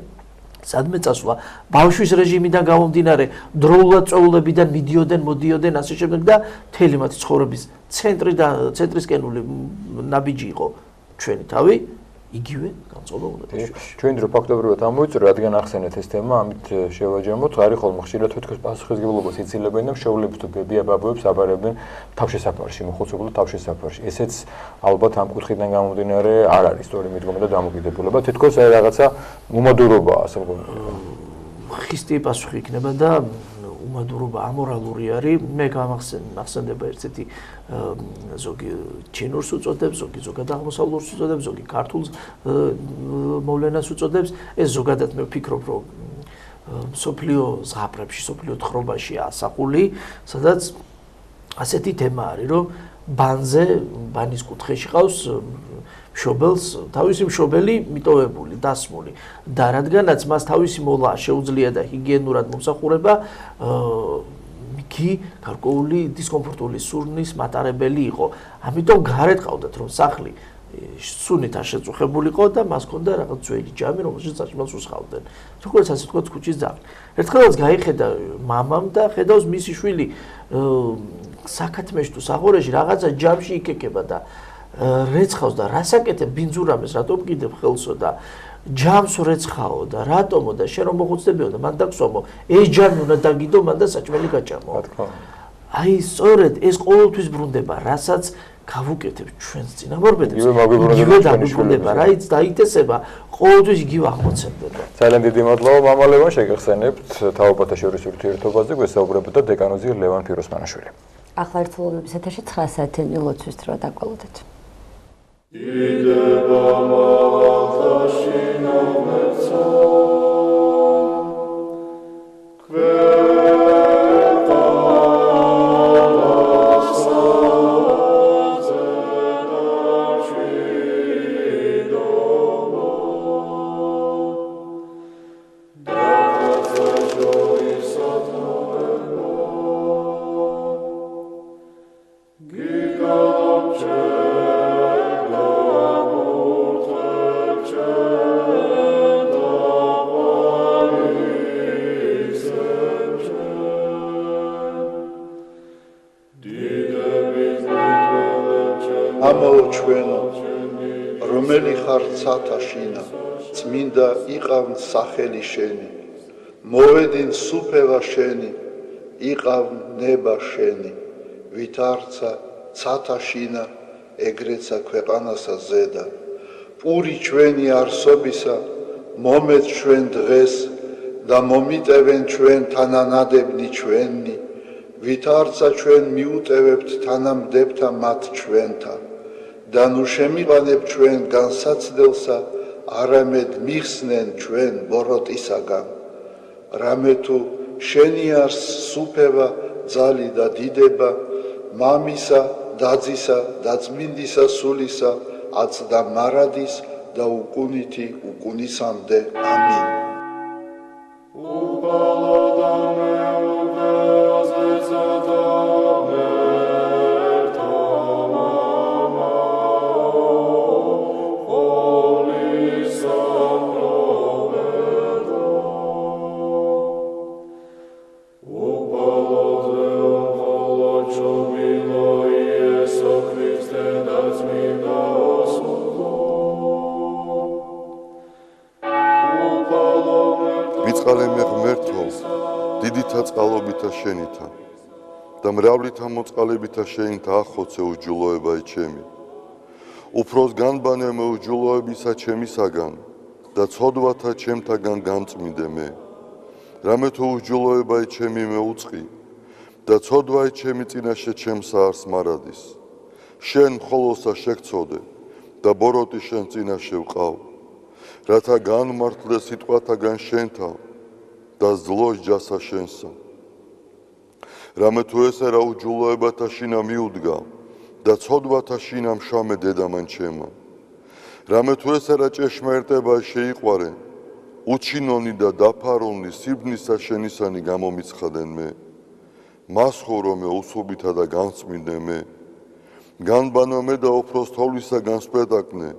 სადმე წასვლა ბავშვის რეჟიმიდან გამომდინარე დროულად წვეულებიდან მიდიოდნენ მოდიოდნენ ასე შემდეგ და მთელი მათი ცხოვრების ცენტრისკენული ნაბიჯი იყო ჩვენი თავი იგივე განწყობა უნდა დაშვათ. ჩვენ დრო ფაქტობრივად ამოვიწრო, რადგან ახსენეთ ეს თემა, ამით შევაჯამოთ, არის ხოლმე ხშირად თვითონ პასუხისმგებლობას იცილებენ და მშობლებს თუ ბებია-ბაბუებს აბარებენ თავშესაფარში, მოხუცებულ თავშესაფარში. ესეც ალბათ ამ კუთხიდან გამომდინარე არ არის სწორი მიდგომა და დამოკიდებულება, თითქოს აი რაღაცა უმადურობაა ასე მგონია. ხისტი პასუხი იქნება და უმადურობა ამორალური არის. მე გამახსენდება ერთ-ერთი ზოგი ჩინურს უწოდებს, ზოგი ზოგადად აღმოსავლურს უწოდებს, ზოგი ქართულს მოვლენას უწოდებს. ეს ზოგადად მე ვფიქრობ, რომ სოფლიო ზღაპრებში, სოფლიო თხრობაში ასახული, სადაც ასეთი თემა არის, რომ ბანზე, ბანის კუთხეში ყავს მშობელს, თავისი მშობელი მიტოვებული, დასმული და რადგანაც მას თავისი მოლა შეუძლია და ჰიგიენურად მომსახურება, იგი გარკვეული დისკომფორტული სურნის მატარებელი იყო. ამიტომ გარეთ ყავდათ რომ სახლი სუნით არ შეწუხებულიყო და მას ჰქონდა რაღაც ძველი ჯამი, რომელშიც საჭმელს უსხავდნენ. როგორც ასე თქვა ქუჩის ძაღლი. ერთხელაც გაიხედა მამამ და ხედავს მისი შვილი საქათმეში თუ საღორეში რაღაცა ჯამში იკეკება და რეცხავს და რასაკეთებ ბინძურამეს რატომ კიდევ ხელსო და ჯამს რეცხაო და რატომო და შენ რომ მოხუცდებიო და მან დაგსვამო ეს ჯამი უნდა დაგიდო მან და საჭმელი გაჭამო. აი სწორედ ეს ყოველთვის ბრუნდება, რასაც გავუკეთებ ჩვენს წინამორბედებს. იგივე დაბრუნდება, რაიც დაიტესება, ყოველთვის იგივე აღმოცენდება. ძალიან დიდი მადლობა მამა ლევან, შეგეხსენებთ თაობათა შორის ურთიერთობაზე, გვესაუბრებოდა დეკანოზი ლევან ფიროსმანაშვილი. ახლა ერთსულოვნების ეთერში 9 საათიანი ლოცვის დრო დაგვალოდეთ. იდება მაღალთაში ნომერცა რომელი ხარ ცათაშინა წმინდა იყავ სახელი შენი მოვედინ სუფევა შენი იყავ ნება შენი ვითარცა ცათაშინა ეგრეცა ქვეყანასა ზედა პური ჩვენი არსობისა მომეც ჩვენ დღეს და მომიტევენ ჩვენ თანანადებნი ჩვენი ვითარცა ჩვენ მიუტევებთ თანამდებთა მათ ჩვენთა და ნუ შემიყვანებ ჩვენ განსაცდელსა არამედ მიხსნენ ჩვენ ბოროტისაგან. რამე თუ შენი არს სუფევა, ძალი და დიდება, მამისა, დაძისა და წმინდისა სულისა, აწდა მარადის და უკუნითი უკუნისამდე. ამინ. მიწალემე ღმერთო, დიდითა წყალობითა შენითა და მრავლითა მოწყალებითა შენითა ახოცე უჯულოებაი ჩემი. უფროს განბანემე უჯულოებისა ჩემისაგან და ცოდვათა ჩემთაგან გამწმინდე მე. რამე თუ უჯულოებაი ჩემი მეუწყი და ცოდვაი ჩემი წინაშე ჩემსა არს მარადის. შენ მხოლოსა შეგცოდე და ბოროტი შენ წინაშე ვყავ. რათა განმართლე სიტყვათაგან შენთა და ზლოს ჯასა შენსა. რამე თუ ესე რა უჯულოებათა შინა მიუდგა და ცოდვათა შინა მშამე დედამან ჩემა. რამე თუ ესე რა ჭეშმარიტება შეიყვარე, უჩინონი და დაფარონი სიბნისა შენისანი გამომიცხადენ მე. მასხურო მე უსუბითა და განწმინდე მე. განბანო მე და უფროს თოვლისაგან სპედაკნე.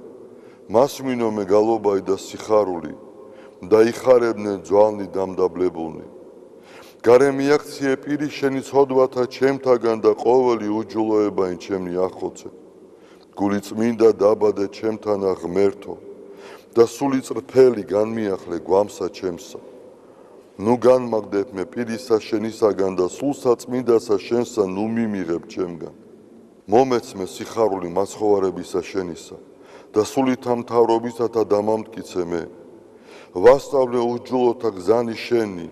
მასმინო მე გალობაი და სიხარული და იხარებდნენ ძვალნი დამდაბლებულნი. გარე მიაქციე პირი შენი ცოდვათა ჩემთაგან და ყოველი უჯულოებაი ჩემი ახოცე. გული წმინდა დაბადე ჩემთანა ღმერთო და სული წრფელი განმიახლე გვამსა ჩემსა. ნუ განმაგდებ მე პირისა შენისაგან და სულსა წმინდასა შენსა ნუ მიმიღებ ჩემგან. მომეცმე სიხარული მაცხოვარებისა შენისა და სულითა მთავრობისათა დამამტკიცე მე. ვასწავლე უჯულოთა გზანი შენი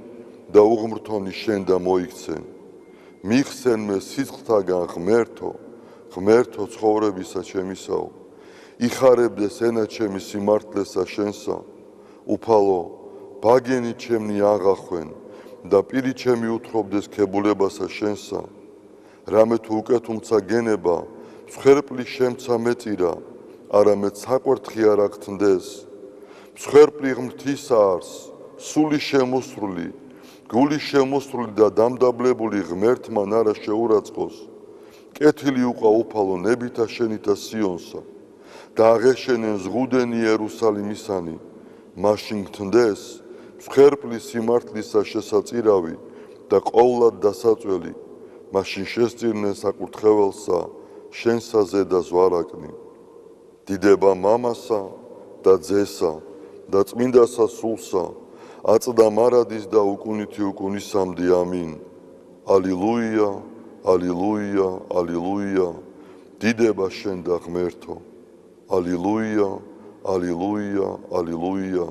და უღმრთონი შენ და მოიქცენ. მიხსენ მე სიცხთაგან ღმერთო, ღმერთო ცხოვრებისა ჩემისაო. იხარებდეს ენა ჩემი სიმართლესა შენსა. უფალო, ბაგენი ჩემნი აღახვენ და პირი ჩემი უთხრობდეს ქებულებასა შენსა. რამე თუ უკეთუმცა გენება, მსხვერპლი შემცა მეწირა, არამედ საკვერთხი არ აქთნდეს. მსხვერპლი ღმრთისა არს, სული შემოსრული, გული შემოსრული და დამდაბლებული ღმერთმან არა შეურაცხყოს. კეთილი უყვა უფალო ნებითა შენითა სიონსა და აღეშენენ ზღუდენი იერუსალიმისანი. მაშინ გთნდეს მსხვერპლი სიმართლისა შესაწირავი და ყოვლად დასაწველი. მაშინ შესწირნენ საკურთხეველსა შენსა ზედა ზვარაკნი. დიდება მამასა და ძესა და წმინდასა სულსა, აწდა მარადის და უკუნითი უკუნისამდე. ამინ. ალილუია, ალილუია, ალილუია. დიდება შენ და ღმერთო. ალილუია, ალილუია, ალილუია.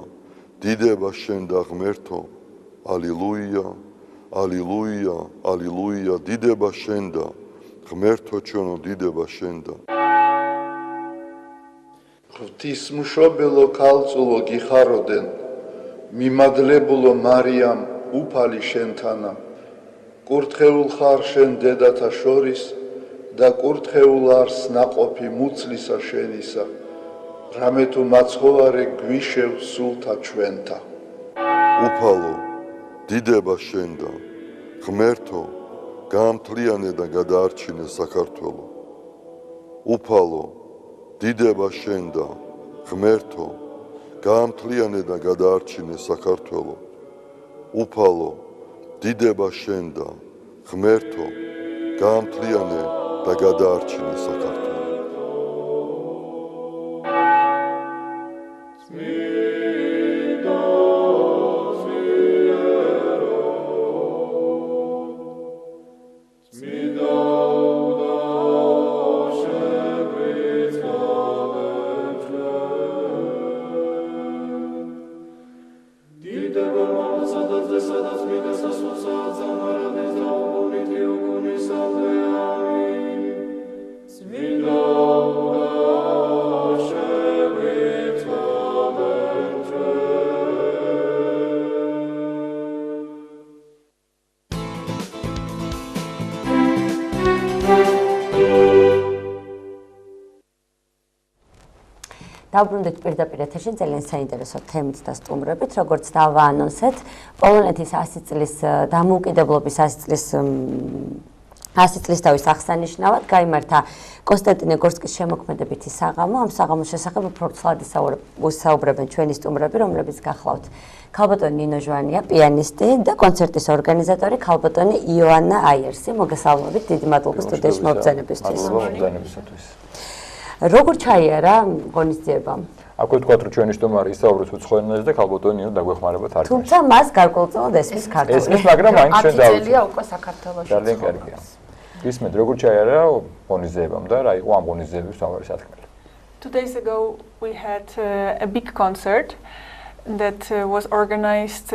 დიდება შენ და ღმერთო. ალილუია, ალილუია, ალილუია. დიდება შენ და ღმერთო ჩვენო, დიდება შენ და. ღვთისმშობელო ქალწულო გიხაროდენ, მიმადლებულო მარიამ უფალი შენთანა. კურთხეულ ხარ შენ დედათა შორის და კურთხეულ არს ნაყოფი მუცლისა შენისა. რამე თუ მაცხოვარე გვიშევ სულთა ჩვენთა. უფალო, დიდება შენ და ღმერთო, გაამთლიანე და გადაარჩინე საქართველო. უფალო, დიდება შენ და ღმერთო, გაამთლიანე და გადაარჩინე საქართველო. უფალო, დიდება შენ და ღმერთო, გაამთლიანე და გადაარჩინე საქართველო. Amen. დავბრუნდით პირდაპირ ეთერში ძალიან საინტერესო თემით და სტუმრებით, როგორც დავაანონსეთ, პოლონეთის 100 წლის დამოუკიდებლობის 100 წლისთავის აღსანიშნავად გაიმართა კონსტანტინე-გორსკის შემოქმედებითი საღამო. ამ საღამოს შესახებ უფრო ცალად ვისაუბრებენ ჩვენი სტუმრები, რომლებიც გახლავთ ქალბატონი ნინო ჟვანია, პიანისტი და კონცერტის ორგანიზატორი ქალბატონი იოანნა აიერსი. მოგესალმებით, დიდი მადლობა სტუდიაში მობრძანებისთვის. როგორ ჩაიარა ღონისძიება? აქვე თქვა რომ ჩვენი სტუმარი ისაუბრებს უცხო ენაზე და ქალბატონი ნინო დაგვეხმარება თარგმანში. თუმცა მას გარკვეულწილად ესმის ქართული. ესმის, მაგრამ მაინც ჩვენ დავუწყოთ. 10 წელია უკვე საქართველოში. ძალიან კარგია. ისმეთ როგორ ჩაიარა ღონისძიებამ და რა იყო ამ ღონისძიების თავარი სათქმელი. 2 days ago we had a big concert that was organized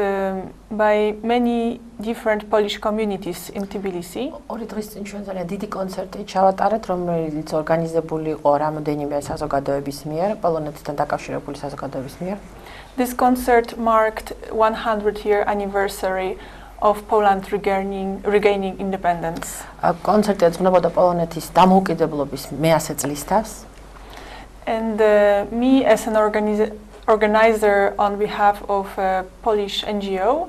by many different Polish communities in Tbilisi. ორი დღის წინ ჩვენ ძალიან დიდი კონცერტი ჩავატარეთ, რომელიც ორგანიზებული იყო რამოდენიმე საზოგადოების მიერ, პოლონეთთან დაკავშირებული საზოგადოების მიერ. This concert marked 100-year anniversary of Poland regaining independence. კონცერტი ეძღვნებოდა პოლონეთის დამოუკიდებლობის მე-100 წლისთავს. And me as an organizer on behalf of a Polish NGO,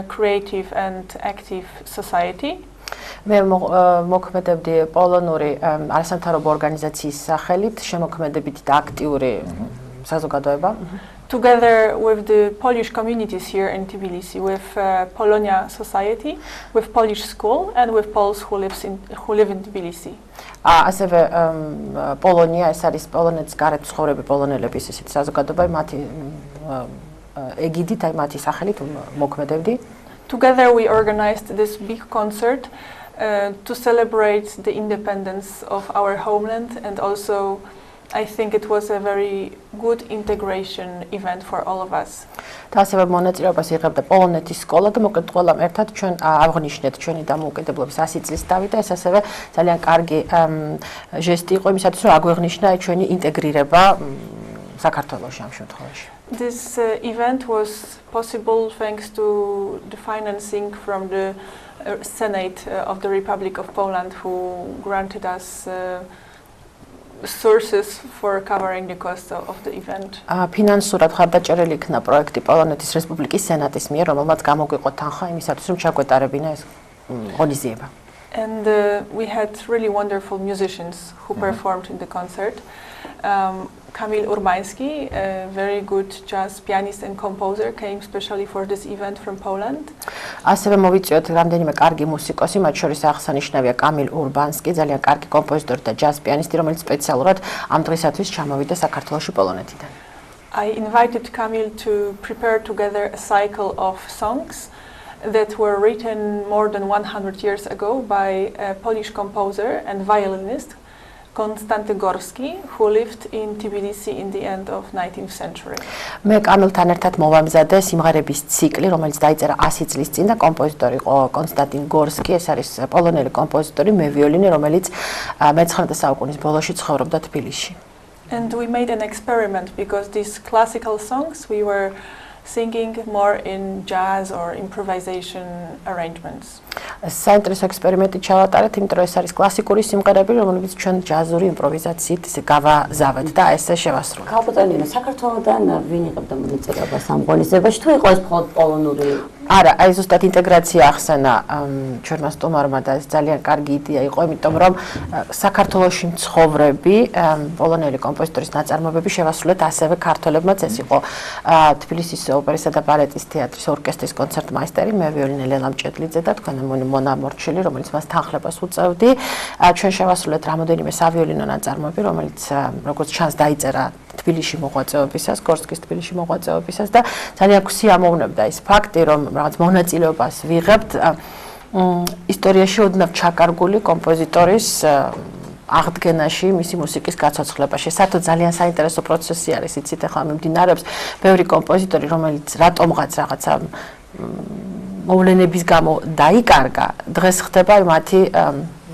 Creative and Active Society. მე მოქმედებდი პოლონური არასამთავრობო ორგანიზაციის სახელით, შემოქმედებითი და აქტიური საზოგადოება. Together with the Polish communities here in Tbilisi, with Polonia Society, with Polish School, and with Poles who live in Tbilisi. ასევე პოლონია, ეს არის პოლონეთის გარეთ მცხოვრები პოლონელების ისეთი საზოგადოება, მათი ეგიდით, მათი სახელით მოქმედებდი. Together we organized this big concert to celebrate the independence of our homeland, and also I think it was a very good integration event for all of us. და ასევე მონაწილეობას იღებდა პოლონეთის სკოლა და მოკლედ ყველამ ერთად ჩვენ აღვნიშნეთ ჩვენი დამოუკიდებლობის 100 წლისთავი და ეს ასევე ძალიან კარგი ჟესტი იყო იმისათვის რომ აგვეღნიშნა ჩვენი ინტეგრირება საქართველოში ამ შემთხვევაში. This event was possible thanks to the financing from the Senate of the Republic of Poland, who granted us sources for covering the cost of the event. ფინანსურად ხარდაჭერილი იქნა პროექტი პოლონეთის რესპუბლიკის სენატის მიერ, რომელმაც გამოგვიყო თანხა იმისათვის, რომ ჩაგვეტარებინა ეს ღონისძიება. And we had really wonderful musicians who performed in the concert. Kamil Urbański, a very good jazz pianist and composer, came specially for this event from Poland. ასევე მოვიწვიოთ რამდენიმე კარგი მუსიკოსი, მათ შორის აღსანიშნავია კამილ ურბანსკი, ძალიან კარგი კომპოზიტორი და ჯაზ პიანისტი, რომელიც სპეციალურად ამ დღისათვის ჩამოვიდა საქართველოში პოლონეთიდან. I invited Kamil to prepare together a cycle of songs that were written more than 100 years ago by a Polish composer and violinist, Konstanty Gorski, who lived in Tbilisi in the end of 19th century. მე კამილთან ერთად მოვამზადე სიმღერების ციკლი, რომელიც დაიწერა 100 წლის წინ და კომპოზიტორი იყო კონსტანტინ გორსკი, ეს არის პოლონელი კომპოზიტორი, მევიოლინე, რომელიც მე-19 საუკუნის ბოლოში ცხოვრობდა თბილისში. And we made an experiment because these classical songs we were singing more in jazz or improvisation arrangements. საინტერესო ექსპერიმენტი ჩავატარეთ, იმიტომ რომ ეს არის კლასიკური სიმღერები, რომლებიც ჩვენ ჯაზური იმპროვიზაციით გავაზავეთ და ესე შევასრულეთ. ქალბატონი საქართველოდან ვინ იღებდა მონაწილეობას ამ ღონისძიებაში? თუ იყო ეს მხოლოდ პოლონური? არა, აი ზუსტად ინტეგრაცია ახსენა ჩვენმა სტუმარმა და ეს ძალიან კარგი იდეა იყო, იმიტომ რომ საქართველოში მცხოვრები პოლონელი კომპოზიტორის ნაწარმოებები შევასრულეთ ასევე ქართველებმაც. ეს იყო თბილისის ოპერისა და ბალეტის თეატრის ორკესტრის კონცერტმაისტერი მევიოლინე ლელა მჭედლიძე და თქვენი მონა მორჩილი, რომელიც მას თანხლებას უწევდი. ჩვენ შევასრულეთ რამოდენიმე სავიოლინო ნაწარმოები, რომელიც როგორც ჩანს დაიწერა თბილისში მოღვაწეობისას, გორსკის თბილისში მოღვაწეობისას და ძალიან გვსიამოვნებდა ის ფაქტი, რომ რაღაც მონაწილეობას ვიღებთ ისტორიაში ოდნავ ჩაკარგული კომპოზიტორის აღდგენაში, მისი მუსიკის გაცოცხლებაში. სათო ძალიან საინტერესო პროცესი არის, იცით, ახლა მიმდინარეობს ბევრი კომპოზიტორი, რომელიც რატომღაც რაღაცა მოვლენების გამო დაიკარგა, დღეს ხდება მათი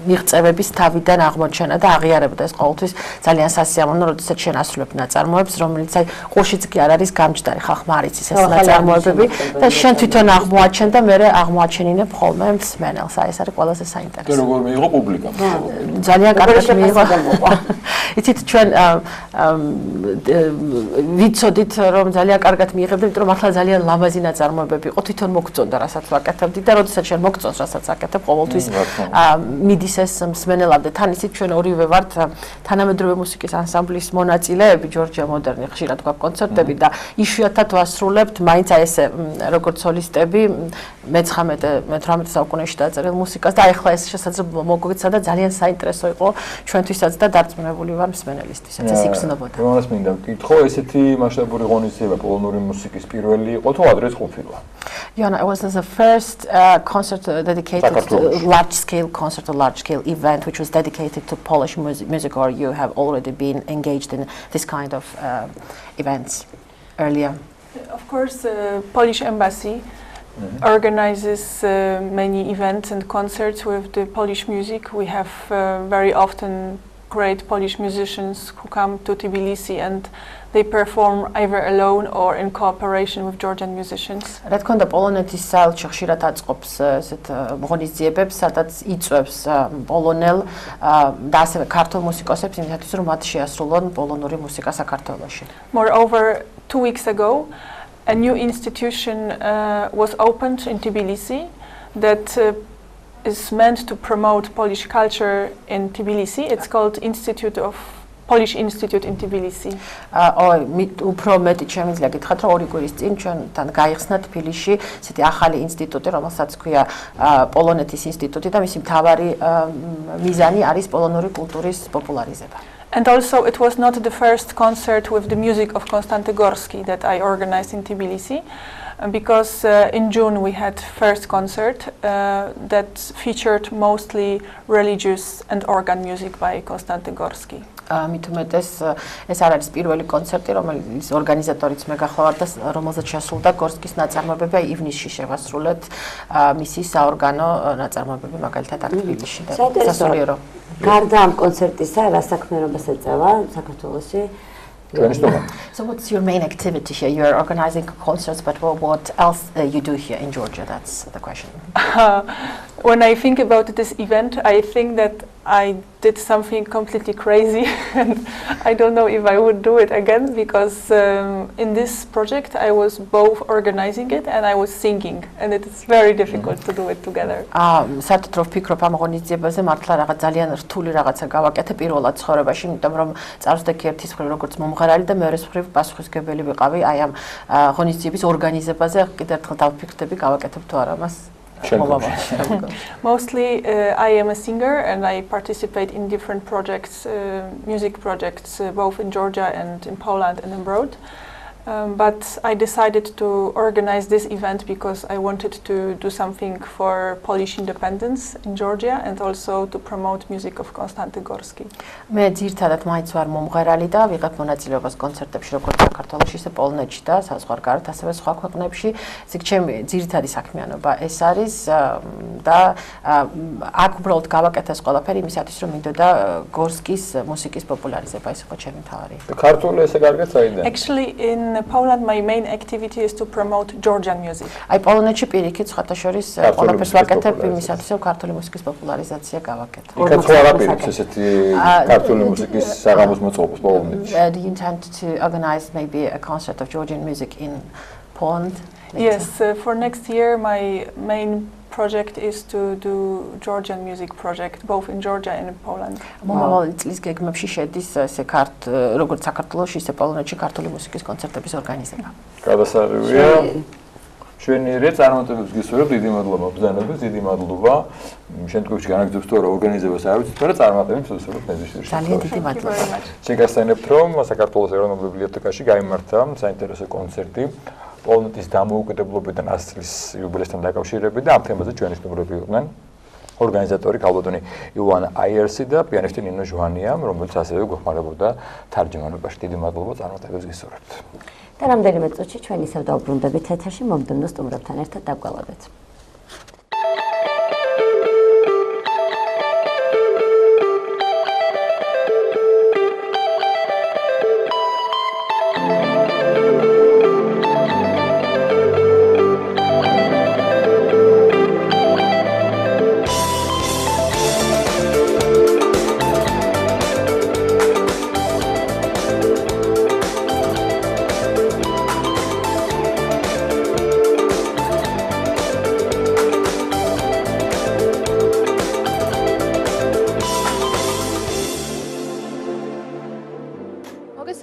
მიღწევების თავიდან აღმოჩენა და აღიარებდა ეს ყოველთვის ძალიან სასიამოვნო, როდესაც შენ ასრულებ ნაწარმოებს, რომელიც აი ყურშიც კი არ არის გამჯდარი, ხალხმა არ იცის ეს ნაწარმოებები და შენ თვითონ აღმოაჩენ და მე აღმოაჩენინებ ხოლმე მსმენელს. აი ეს არის ყველაზე საინტერესო. და როგორ მიიღო პუბლიკამ? ძალიან კარგად მიიღო. იცით ჩვენ ვიცოდით რომ ძალიან კარგად მიიღებდი, იმიტომ რომ ახლა ძალიან ლამაზი ნაწარმოებები იყო, თვითონ მოგწონდა რასაც ვაკეთებდი და როდესაც შენ მოგწონს რასაც აკეთებ, ყოველთვის მიდის ეს მსმენელამდე. თან ისიც ჩვენ ორივე ვართ თანამედროვე მუსიკის ანსამბლის მონაწილეები, ჯორჯია მოდერნი ხშირად გვაქვს კონცერტები და იშვიათად ვასრულებთ მაინც აი ესე როგორც სოლისტები მე-18 საუკუნეში დაწერილ მუსიკას და ახლა ეს შესაძლოა მოგვეცა და ძალიან საინტერესო იყო ჩვენთვისაც და დარწმუნებული ვარ მსმენელისთვისაც ეს იგრძნობოდა. რომელს მინდა ვკითხო, ესეთი მასშტაბური ღონისძიება პოლონური მუსიკის პირველი იყო თუ ადრეც ყოფილა? Yeah, it was the first concert dedicated to large-scale concert, a large-scale event which was dedicated to Polish music, or you have already been engaged in this kind of events earlier? Of course, Polish Embassy organizes many events and concerts with the Polish music. We have very often great Polish musicians who come to Tbilisi and they perform either alone or in cooperation with Georgian musicians. რა თქმა უნდა, პოლონეთის საელჩო ხშირად აწყობს ესეთ ღონისძიებებს, სადაც იწვევს პოლონელ და ასევე ქართულ მუსიკოსებს იმისათვის, რომ მათ შეასრულონ პოლონური მუსიკა საქართველოში. Moreover, 2 weeks ago, a new institution was opened in Tbilisi that is meant to promote Polish culture in Tbilisi. It's called Polish Institute in Tbilisi. უფრო მეტი შემიძლია გითხრათ, რომ 2 კვირის წინ ჩვენთან გაიხსნა თბილისში ესეთი ახალი ინსტიტუტი, რომელსაც ქვია პოლონეთის ინსტიტუტი და მისი მთავარი მიზანი არის პოლონური კულტურის პოპულარიზება. And also it was not the first concert with the music of Konstanty Gorski that I organized in Tbilisi, because in June we had first concert that featured mostly religious and organ music by Konstanty Gorski. მით უმეტეს ეს არ არის პირველი კონცერტი, რომელიც ორგანიზატორიც მე გახლავართ და რომელზეც შესრულდა გორსკის ნაწარმოებები, ივნისში შევასრულეთ მისი საორგანო ნაწარმოებები მაგალითად აქ თბილისში და სასულიერო. გარდა ამ კონცერტისა, რა საქმიანობას ეწევა საქართველოში? So what's your main activity here? You're organizing concerts, but what else you do here in Georgia? That's the question. When I think about this event, I think that I did something completely crazy and I don't know if I would do it again, because in this project I was both organizing it and I was singing, and it is very difficult to do it together. საერთოდ რო ვფიქრობ ამ ღონისძიებაზე, მართლა რაღაც ძალიან რთული რაღაცა გავაკეთე პირველად ცხოვრებაში, იმიტომ რომ წარსდექი ერთის მხრივ როგორც მომღერალი და მეორეს მხრივ პასუხისმგებელი ვიყავი აი ამ ღონისძიების ორგანიზებაზე. კიდევ ერთხელ დავფიქრდები გავაკეთებ თუ არა მას. Mostly I am a singer and I participate in different projects, music projects, both in Georgia and in Poland and abroad. But I decided to organize this event because I wanted to do something for Polish independence in Georgia and also to promote music of Konstanty Gorski. მე ძირთადად მაინც ვარ მომღერალი და ვიღებ მონაწილეობას კონცერტებში როგორც საქართველოში, ისე პოლონეთში და საზღვარგარეთ, ასევე სხვა ქვეყნებში. ისე ჩემი ძირითადი საქმიანობა ეს არის და აქ უბრალოდ გავაკეთე ეს ყველაფერი იმისათვის, რომ მინდოდა გორსკის მუსიკის პოპულარიზება, ეს იყო ჩემი მთავარი. ქართული ესე კარგად საიდან? Actually in Poland my main activity is to promote Georgian music. აი პოლონეთში პირიქით სხვათა შორის ყველაფერს ვაკეთებ იმისათვის, რომ ქართული მუსიკის პოპულარიზაცია გავაკეთო. იქაც ხო არა პირიქით ესეთი ქართული მუსიკის საღამოს მოწყობას პოლონეთში. Do you intend to organize maybe a concert of Georgian music in Poland? Yes, for next year my main project is to do Georgian music project both in Georgia and in Poland. მომავალ წლის გეგმებში შედის ესე როგორც საქართველოში, ისე პოლონეთში ქართული მუსიკის კონცერტების ორგანიზება. გადასარევია. ჩვენი წარმოწმებებს გისურვებთ, დიდი მადლობა ბრძანებებს, დიდი მადლობა. შემდგომში განაგრძობს თუ არა ორგანიზებას არ ვიცით, მაგრამ წარმოწმებებს უსურვებთ მეზიშვილს. ძალიან დიდი მადლობა. შეგასწავლეთ, რომ საქართველოს ეროვნულ ბიბლიოთეკაში გაიმართა საინტერესო კონცერტი პოლონეთის დამოუკიდებლობიდან 100 წლის იუბილეასთან დაკავშირებით და ამ თემაზე ჩვენი სტუმრები იყვნენ ორგანიზატორი ქალბატონი ივანა აიერსი და პიანისტი ნინო ჟვანია, რომელიც ასევე გვეხმარებოდა თარჯმანობაში. დიდი მადლობა, წარმოწმებებს გისურვებთ. და რამდენიმე წუთში ჩვენ ისევ დავბრუნდებით ეთერში მომდევნო სტუმრებთან ერთად დაგველოდეთ.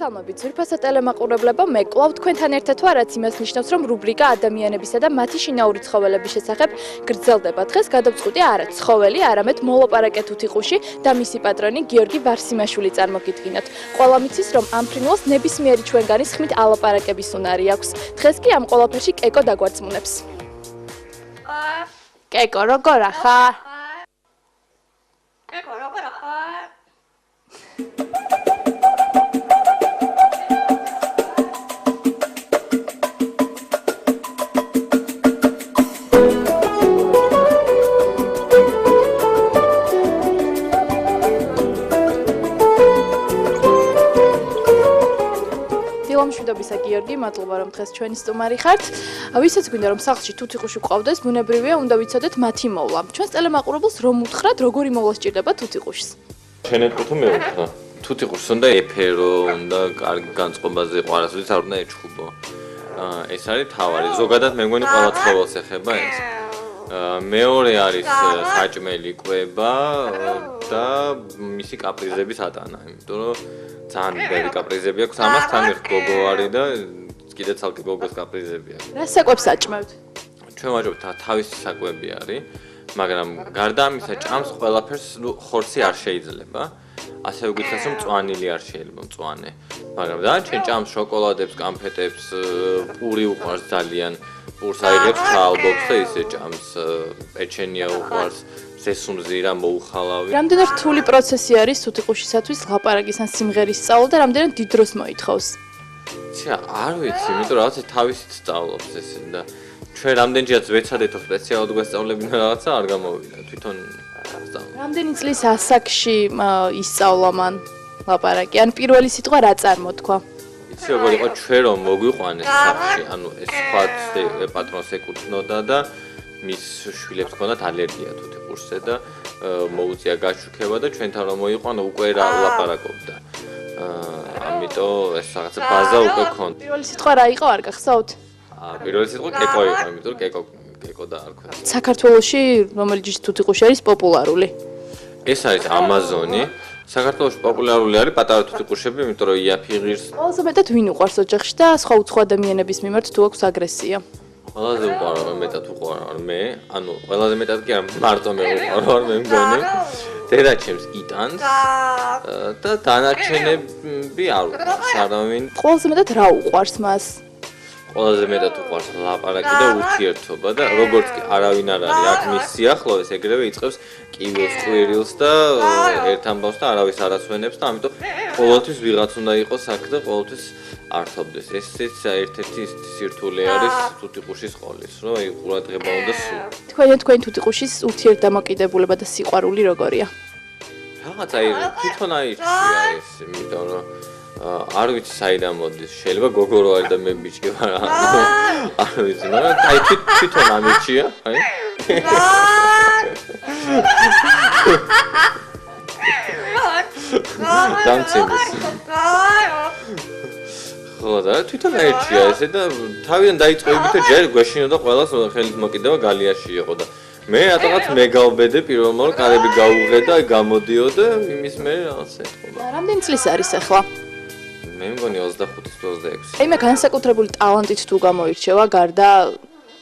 მოგესალმებით, ძვირფასო ტელემაყურებლებო, მე კვლავ თქვენთან ერთად ვარ, რაც იმას ნიშნავს, რომ რუბრიკა ადამიანებისა და მათი შინაური ცხოველების შესახებ გრძელდება. დღეს გადავწყვიტე არა ცხოველი, არამედ მოლაპარაკეთ უთიყუში და მისი პატრონი გიორგი ვარსიმაშვილი წარმოგიდგინოთ. ყველა მიცის, რომ ამ ფრინველს ნებისმიერი ჩვენგანის ხმით ალაპარაკების უნარი აქვს. დღეს კი ამ ყველაფერში კეკო დაგვარწმუნებს. კეკო, როგორ ახარ? კეკო, როგორ ახარ? მშვიდობისა გიორგი, მადლობა რომ დღეს ჩვენი სტუმარი ხართ. ვისაც გვინდა რომ სახლში თუთიყუში ყავდეს, ბუნებრივია უნდა ვიცოდეთ მათი მოვლა. ჩვენს ტელემაყურებელს რომ უთხრათ, როგორი მოვლა სჭირდება თუთიყუშს? შენეთქო მე ვუთხრა. თუთიყუშს უნდა ეფერო, უნდა კარგი განწყობაზე იყო, არასოდეს არ უნდა ეჩხუბო. ეს არის თავარი. ზოგადად მე მგონი ყველა ცხოველს ეხება ეს. მეორე არის საჭმელი კვება და მისი კაპრიზების ატანა, იმიტომ რომ ძალიან ბევრი კაპრიზები აქვს, ამას თან ერთ გოგო არის და კიდე ცალკე გოგოს კაპრიზები აქვს. რა საკვებს აჭმევთ? ჩვენ ვაჭმევთ თავისი საკვები არის, მაგრამ გარდა ამისა ჭამს ყველაფერს, ხორცი არ შეიძლება. ასევე გითხრას რომ მწვანილი არ შეიძლება მწვანე. მაგრამ დანარჩენ ჭამს შოკოლადებს, კამფეტებს, პური უყვარს ძალიან. პურს აიღებს, ჩაალბობს და ისე ჭამს, პეჩენია უყვარს. ზესუმზირა მოუხალავი. რამდენად რთული პროცესი არის თუთიყუშისათვის ლაპარაკის ან სიმღერის სწავლა და რამდენად დიდ დროს მოითხოვს? არ ვიცი, იმიტომ რომ რაღაცა თავისით სწავლობს ეს და ჩვენ რამდენჯერაც ვეცადეთ სპეციალურად გვესწავლებინა რაღაცა არ გამოვიდა, თვითონ სწავლობ. რამდენი წლის ასაკში ისწავლა მან ლაპარაკი? ან პირველი სიტყვა რა წარმოთქვა? იცი როგორ იყო ჩვენ რომ მოგვიყვანეს სახში, ანუ ეს სხვა პატრონს ეკუთვნოდა და მის შვილებს ჰქონდათ ალერგია თუთიყუშზე და მოუწია გაჩუქება და ჩვენთან რომ მოიყვანა უკვე რა ლაპარაკობდა. ამიტომ ეს რაღაცა ბაზა უკვე ჰქონდა. პირველი სიტყვა რა იყო, არ გახსოვთ? პირველი სიტყვა კეკო იყო, იმიტომ რომ კეკო დაარქვა. საქართველოში რომელი ჯიშის თუთიყუში არის პოპულარული? ეს არის ამაზონი. საქართველოში პოპულარული არის პატარა თუთიყუშები, იმიტომ რომ იაფიღირს. ყველაზე მეტად ვინ უყვარს ოჯახში და სხვა უცხო ადამიანების მიმართ თუ აქვს აგრესია? ყველაზე მეტად უყვარ მე, ანუ ყველაზე მეტად კი არ მარტო მე უყვარ მე მგონი. დედაჩემს იტანს და დანარჩენები არ უყვარს არავინ. ყველაზე მეტად რა უყვარს მას? ყველაზე მეტად უყვარს ლაპარაკი და ურთიერთობა და როგორც კი არავინ არ არის აქ მის სიახლოვეს, ეგრევე იწყებს კივილს, ყვირილს და ერთ ამბავს და არავის არ ასვენებს და ამიტომ ყოველთვის ვიღაც უნდა იყოს აქ და ყოველთვის ართობდეს. ესეც ერთ-ერთი სირთულე არის თუთიყუშის ყოლის, რომ აი ყურადღება უნდა სულ. თქვენ თუთიყუშის ურთიერთდამოკიდებულება და სიყვარული როგორია? რაღაცა თვითონ აირჩია ეს, იმიტომ რომ არ ვიცი საიდან მოდის, შეიძლება გოგო რო არის და მე ბიჭი ვარ, არ ვიცი, მაგრამ აი თვითონ ამირჩია, აი. დამცინდეს. ხო და თვითონ აირჩია ესე და თავიდან დაიწყებითო ჯერ გვეშინოდა ყველას ხელით მოკიდება გალიაში იყო და მე რატომაც მეგავბედე პირველმა რომ კარები გაუღე და გამოდიოდა იმის მე რაღაცა ეთქობა. რამდენი წლის არის ახლა? მე მგონი 25-26. აი მე განსაკუთრებული ტალანტით თუ გამოირჩევა გარდა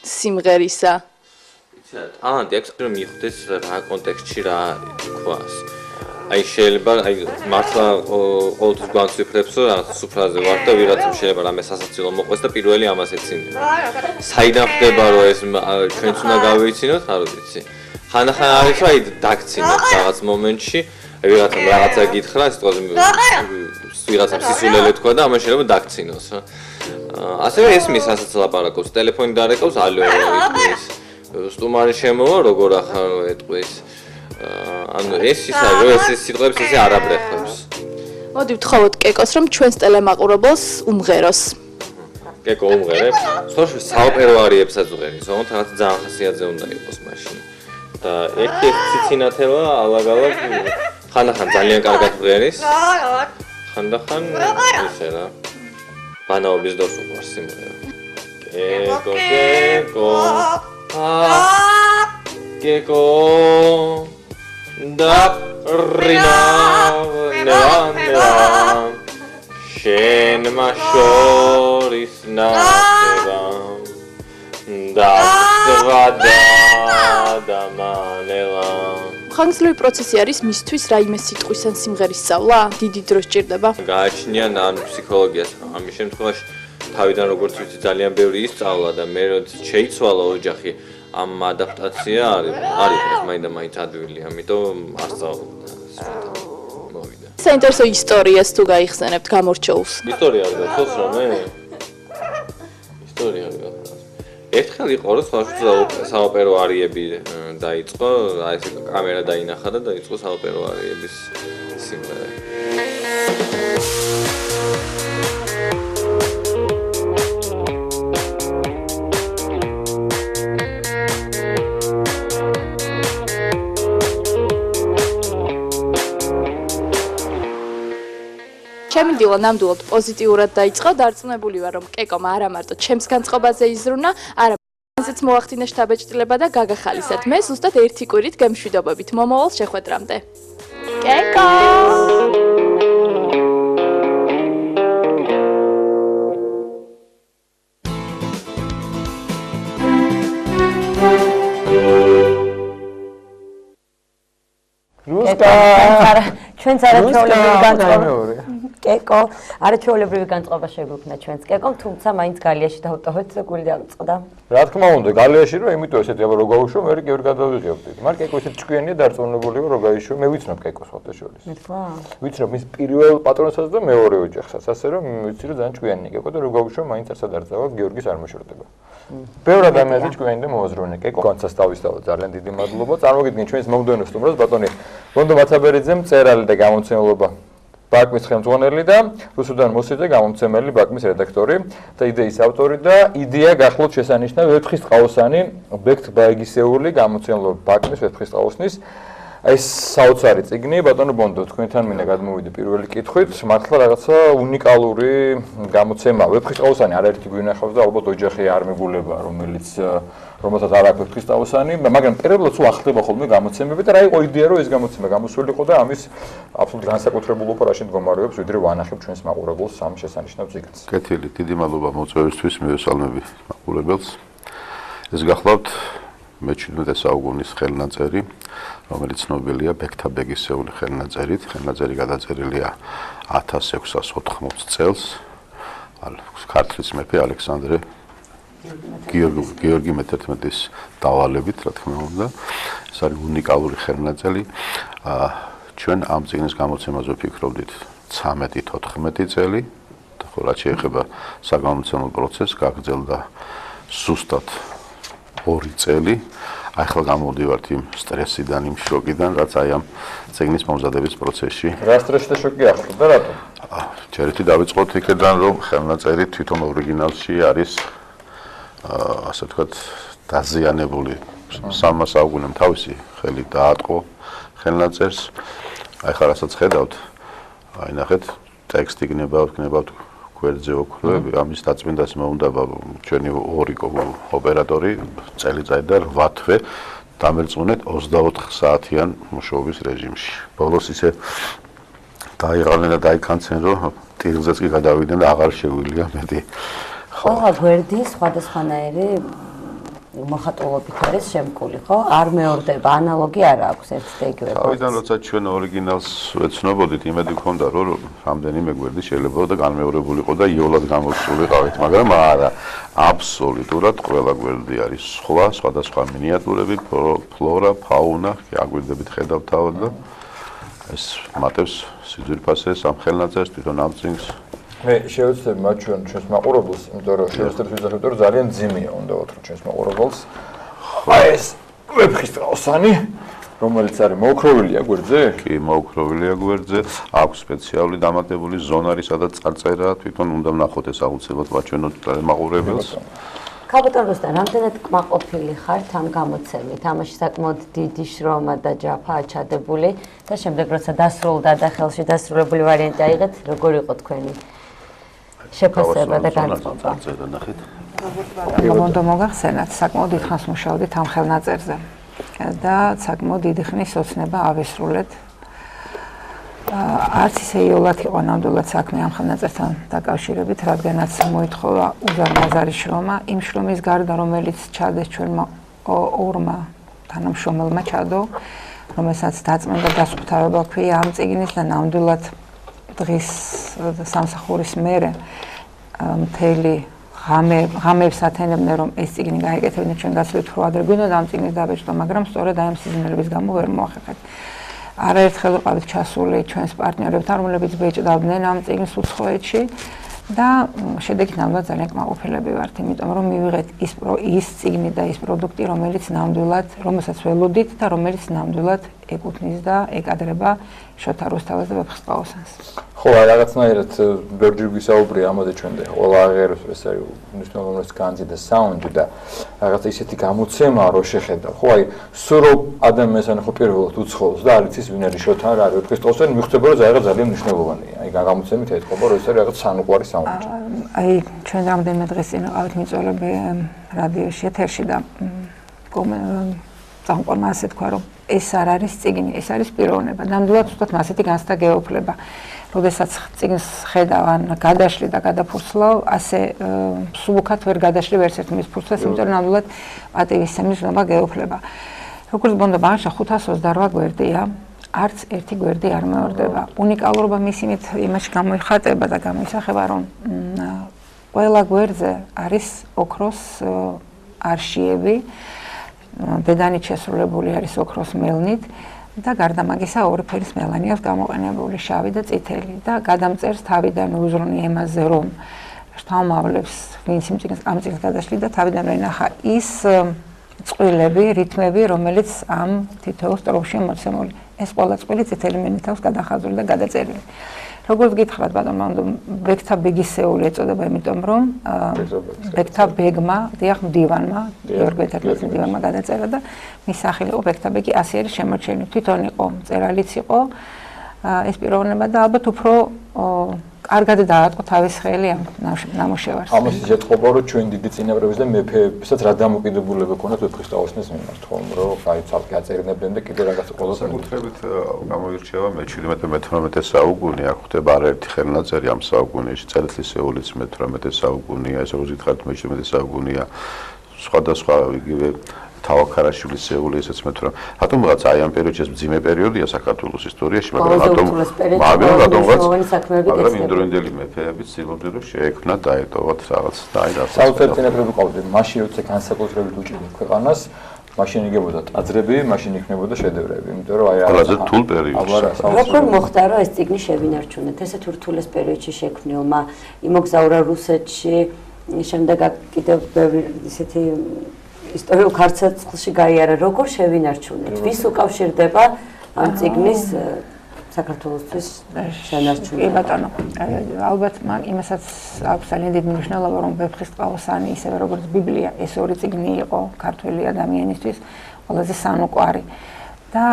სიმღერისა. ტალანტი აქვს რომ მიხვდეს რა კონტექსტში რა თქვას. აი შეიძლება აი მართლა ყოველთვის გვანცვიფრებს რომ რაღაც სუფრაზე ვარ და ვიღაცამ შეიძლება რამე სასაცილო მოყვეს და პირველი ამას ეცინება. საიდან ხდება რომ ეს ჩვენც უნდა გავეიცინოთ, არ ვიცი. ხანდახან არის რომ აი დაგცინოთ რაღაც მომენტში, ვიღაცამ რაღაცა გითხრა, სიტყვაზე ვიღაცამ სისულელე თქვა და ამან შეიძლება დაგცინოს რა. ასევე ესმის ასაც ლაპარაკობს, ტელეფონი დარეკავს, ალო იტყვის. სტუმარი შემოვა, როგორ ახარ ეტყვის. ანუ ეს ის არის, რომ ეს სიტყვებს ესე არ აბრეხებს. მოდი ვთხოვოთ კეკოს, რომ ჩვენს ტელემაყურებელს უმღეროს. კეკო უმღერებს? სხვა საოპერო არიებსაც უღერის, თუმცა რაღაც ძალიან ხასიათზე უნდა იყოს მაშინ. და ერთი ციცინათელა ალაგ-ალაგ ხანდახან ძალიან კარგად ვღერის. ხანდახან ისე რა. ბანაობის დროს უყვარს სიმღერა. კეკო კეკო და რინა ნელა შენმა შორის ნახება და დამანელა ხანგრძლივი პროცესი არის მისთვის რაიმე სიტყვის ან სიმღერის სწავლა? დიდი დრო სჭირდება? გააჩნიან ან ფსიქოლოგიას. ამის შემთხვევაში თავიდან როგორც ვიცი ძალიან ბევრი ისწავლა და მე როცა შეიცვალა ოჯახი ამ ადაპტაცია არის მაინდა-მაინც ადვილი, ამიტომ არ სწავლობდა. მოვიდა. საინტერესო ისტორიას თუ გაიხსენებთ გამორჩეულს. ისტორია არ გახსოვს რამე? ისტორია არ გახსოვს. ერთხელ იყო რომ საოპერო არიები დაიწყო, აი ეს კამერა დაინახა და დაიწყო საოპერო არიების სიმღერა. ჩემი დილა ნამდვილად პოზიტიურად დაიწყო, დარწმუნებული ვარ, რომ კეკომ არა მარტო ჩემს განწყობაზე იზრუნა, არამედ მოახდინა შთაბეჭდილება და გაგახალისად. მე ზუსტად ერთი კვირით გემშვიდობებით მომავალ შეხვედრამდე. კეკო! ჩვენც არაჩვეულებრივი განწყობა. კეკო, არაჩვეულებრივი განწყობა შეგვიქმნა ჩვენც კეკომ, თუმცა მაინც გალიაში დავტოვეთ და გული დავწყდა. რა თქმა უნდა, გალიაში რომ იმიტომ ესეთი აბა რო გავუშვა, მე კი ვერ გადავიღებდით. მაგრამ კეკო ესეთი ჭკვიანია დარწმუნებული ვარ, რომ გაიშვა. მე ვიცნობ კეკოს ფოტოშორის. მე თქვა? ვიცნობ მის პირველ პატრონსაც და მეორე ოჯახსაც, ასე რომ ვიცი რომ ძალიან ჭკვიანია კეკო და რო გავუშვა, მაინც არც არ ძავა გიორგის არ მოშორდება. ბევრ ადამიანზე ჭკვიანი და მოაზროვნე კეკო. განცას დავისწავლე ძალიან დიდი მადლობა. წარმოგიდგენ ჩვენს მომდევნო სტუმრებს ბატონი ბონდო მაცაბერიძე, მწერალი და გამომცემლობა ბაკმის ხელმძღვანელი და რუსუდან მოსიძე გამომცემელი ბაკმის რედაქტორი და იდეის ავტორი და იდეა გახლოთ შესანიშნავი ვეფხისტყაოსანი ბექთ ბაიგისეული გამომცემლობა ბაკმის ვეფხისტყაოსნის აი საოცარი წიგნი ბატონო ბონდო თქვენთან მინდა გადმოვიდე პირველი კითხვით მართლა რაღაცა უნიკალური გამოცემა ვეფხისტყაოსანი არაერთი გვინახავს და ალბათ ოჯახი არ მეგულება რომელსაც არ აქვს ვეფხისტყაოსანი მაგრამ პირველად სულ ახდება ხოლმე გამოცემები და რა იყო იდეა რომ ეს გამოცემა გამოსულიყო და ამის აბსოლუტურად განსაკუთრებულობა რაში მდგომარეობს ვიდრე ვანახებ ჩვენს მაყურებელს სამ შესანიშნავ წიგნს კეთილი დიდი მადლობა მოწვევისთვის მივესალმები მაყურებელს ეს გახლავთ მე-17 საუკუნის ხელნაწერი, რომელიც ცნობილია ბექთა ბეგისეული ხელნაწერით. ხელნაწერი გადაწერილია 1680 წელს. ქართლის მეფე ალექსანდრე გიორგი მე-11-ის დავალებით, რა თქმა უნდა. ეს არის უნიკალური ხელნაწერი. ჩვენ ამ წიგნის გამოცემაზე ვფიქრობდით 13-14 წელი. ხო, რაც შეეხება საგამომცემლო პროცესს, გაგრძელდა ზუსტად 2 წელი. ახლა გამოვდივართ იმ სტრესიდან, იმ შოკიდან, რაც აი ამ წიგნის მომზადების პროცესში. რა სტრესი და შოკი ახლდა რატომ? ჯერეთი დავიწყოთ იქიდან, რომ ხელნაწერი თვითონ ორიგინალში არის ასე ვთქვათ, დაზიანებული. სამმა საუკუნემ თავისი ხელი დაატყო ხელნაწერს. ახლა რასაც ხედავთ, აი ნახეთ, ტექსტი გნებავთ გვერდზე ოქროები, ამის დაწმინდას მოუნდა ჩვენი ორი ოპერატორი წელიწადი და 8 თვე დამერწმუნეთ 24 საათიან მუშაობის რეჟიმში. ბოლოს ისე დაიღალნენ და დაიქანცენ, რომ ტირზეც კი გადავიდნენ და აღარ შეგვიძლია მეტი. ყველა გვერდი სხვადასხვანაირი მოხატულობით არის შემკული, ხო? არ მეორდება, ანალოგი არ აქვს ერთ და იგივე. თავიდან როცა ჩვენ ორიგინალს ვეცნობოდით, იმედი გქონდა, რომ რამდენიმე გვერდი შეიძლება და განმეორებულიყო და იოლად გამოსულიყავით, მაგრამ არა. აბსოლუტურად ყველა გვერდი არის სხვადასხვა მინიატურები, ფლორა, ფაუნა, აგვირდებით ხედავთ თავად და ეს მატებს სიძვირფასეს ამ ხელნაწერს თვითონ ამ წიგნს. მე შევეცდები მათ ჩვენს მაყურებელს, იმიტომ რომ შევეცდები ვიზახებ, რომ ძალიან ძიმეა უნდა ვთქვა ჩვენს მაყურებელს. აი ეს ვეფხისტყაოსანი, რომელიც არის მოოქროვილია გვერდზე? კი, მოოქროვილია გვერდზე. აქვს სპეციალური დამატებული ზონარი, სადაც წარწერა, თვითონ უნდა ვნახოთ ეს აუცილებლად ვაჩვენოთ მაყურებელს. ქალბატონ რუსტან, რამდენად კმაყოფილი ხართ ამ გამოცემით? ამაში საკმაოდ დიდი შრომა და ჯაფაა ჩადებული და შემდეგ როცა დასრულდა და ხელში დასრულებული ვარიანტი აიღეთ, როგორი იყო თქვენი შეფასება და განწყობა? მომდო მოგახსენათ, საკმაოდ დიდხანს მუშაობდით ამ ხელნაწერზე და საკმაოდ დიდი ხნის ოცნება ავისრულეთ. არც ისე იოლად იყო ნამდვილად საქმე ამ ხელნაწერთან დაკავშირებით, რადგანაც მოითხოვა უზარმაზარი შრომა, იმ შრომის გარდა, რომელიც ჩადეს ჩვენმა ორმა თანამშრომელმა ჩადო, რომელსაც დაწმენდა დასუფთავება ჰქვია ამ წიგნის და ნამდვილად დღის სამსახურის მერე მთელი ღამეებს ათენებდნენ, რომ ეს წიგნი გაეკეთებინათ ჩვენ გასვლით უფრო ადრე გვინდოდა ამ წიგნის დაბეჭდა, მაგრამ სწორედ აი ამ სიზმრების გამო ვერ მოახერხეთ. არაერთხელ ვიყავით ჩასული ჩვენს პარტნიორებთან, რომლებიც ბეჭდავდნენ ამ წიგნს უცხოეთში და შედეგით ნამდვილად ძალიან კმაყოფილები ვართ, იმიტომ რომ მივიღეთ ის წიგნი და ის პროდუქტი, რომელსაც ველოდით და რომელიც ნამდვილად ეკუთვნის და ეკადრება შოთა რუსთაველს და ვეფხისტყაოსანს. ხო, რაღაცნაირად ბევრჯერ გვისაუბრია ამაზე ჩვენ და ყველა აღიარებს ეს არის მნიშვნელოვანი განძი და საუნდი და რაღაც ისეთი გამოცემა რო შეხედა. ხო, აი სულ ადამიანს ან ხო პირველად უცხოელს და არ იცის ვინ არის შოთა რა არის ვეფხისტყაოსანი, მიხვდება რომ რაღაც ძალიან მნიშვნელოვანია. აი გამოცემით ეთქობა რომ ეს არის რაღაც სანუკვარი საუნდი. აი ჩვენ რამდენიმე დღეს წინ ვიყავით მიწვეულები რადიოში ეთერში და წამყვანმა ასე თქვა რომ ეს არ არის წიგნი, ეს არის პიროვნება. ნამდვილად უბრალოდ მასეთი განცდა გეოფლება. როდესაც წიგნს ხედავ ან გადაშლი და გადაფურცლავ, ასე სულუქად ვერ გადაშლი ვერც ერთ მის ფურცლს, იმიტომ რომ ნამდვილად პატივისცემის ნობა გეოფლება. როგორც ბონდება, აღშა 528 გვერდია, არც ერთი გვერდი არ მეორდება. უნიკალურობა მის იმაში გამოიხატება და გამოისახება, რომ ყველა გვერდზე არის ოქროს არშიები, დედანით შესრულებული არის ოქროს მელნით და გარდა მაგისა ორი ფერის მელანი აქვს გამოყენებული, შავი და წითელი და გადამწერს თავიდან უზრუნი ემაზე, რომ შთამომავლებს ვინც ამ წიგნს გადაშლი და თავიდან ენახა ის წყვილები, რითმები, რომელიც ამ თითოეულ სტროფშია მოცემული. ეს ყველა წყვილი წითელი მელნით აქვს გადახაზული და გადაწერილი. როგორც გითხრათ ბატონო, ბექთა ბეგისეული ეწოდება, იმიტომ რომ ბექთა ბეგმა, დიახ, მდივანმა, გიორგი ბექთა მდივანმა გადაწერა და მის სახელი იყო ბექთა ბეგი, ასე არის შემორჩენილი. თვითონ იყო მწერალიც იყო ეს პიროვნება და ალბათ უფრო კარგად დაატყო თავის ხელი ამ ნამუშევარს. ამას ეთქობა რომ ჩვენ დიდი წინაპრების და მეფეებსაც რა დამოკიდებულება ქონდათ ვეფხისტყაოსნის მიმართ, ხომ რომ აი ცალკე აწერინებდნენ და კიდე რაღაც ყოლოს საკუთრებით გამოირჩევა მე-17-18 საუკუნე, აქ ხდება არაერთი ხელნაწერი ამ საუკუნეში, წერეთლისეულიც მე-18 საუკუნეა, ესე რომ გითხრათ მე-17 საუკუნეა, სხვადასხვა იგივე თავაქარაშვილის სეული ესეც მე-18. რატომ რაღაც აი ამ პერიოდში ეს მძიმე პერიოდია საქართველოს ისტორიაში, მაგრამ მაგრამ იმდროინდელი მეფეებიც ცდილობდნენ რომ შეექმნათ დაეტოვათ რაღაც და აი რა. საოცარ წინაპრები ყავდნენ, მაშინ როცა განსაკუთრებით უჭირდა ქვეყანას, მაშინ იგებოდა ტაძრები, მაშინ იქნებოდა შედევრები, იმიტომ რომ აი რა. ყველაზე რთულ პერიოდში. როგორ მოხდა რომ ეს წიგნი შევინარჩუნეთ? ესეთ რთულეს პერიოდში შექმნილმა იმოგზაურა რუსეთში, შემდეგ კიდევ ისეთი ისტორიულ ქარცეცხლში გაიარა, როგორ შევინარჩუნეთ? ვის უკავშირდება ამ წიგნის საქართველოსთვის შენარჩუნება? კი ბატონო, ალბათ იმასაც აქვს ძალიან დიდი მნიშვნელობა, რომ ვეფხისტყაოსანი, ისევე როგორც ბიბლია, ეს ორი წიგნი იყო ქართველი ადამიანისთვის ყველაზე სანუკვარი. და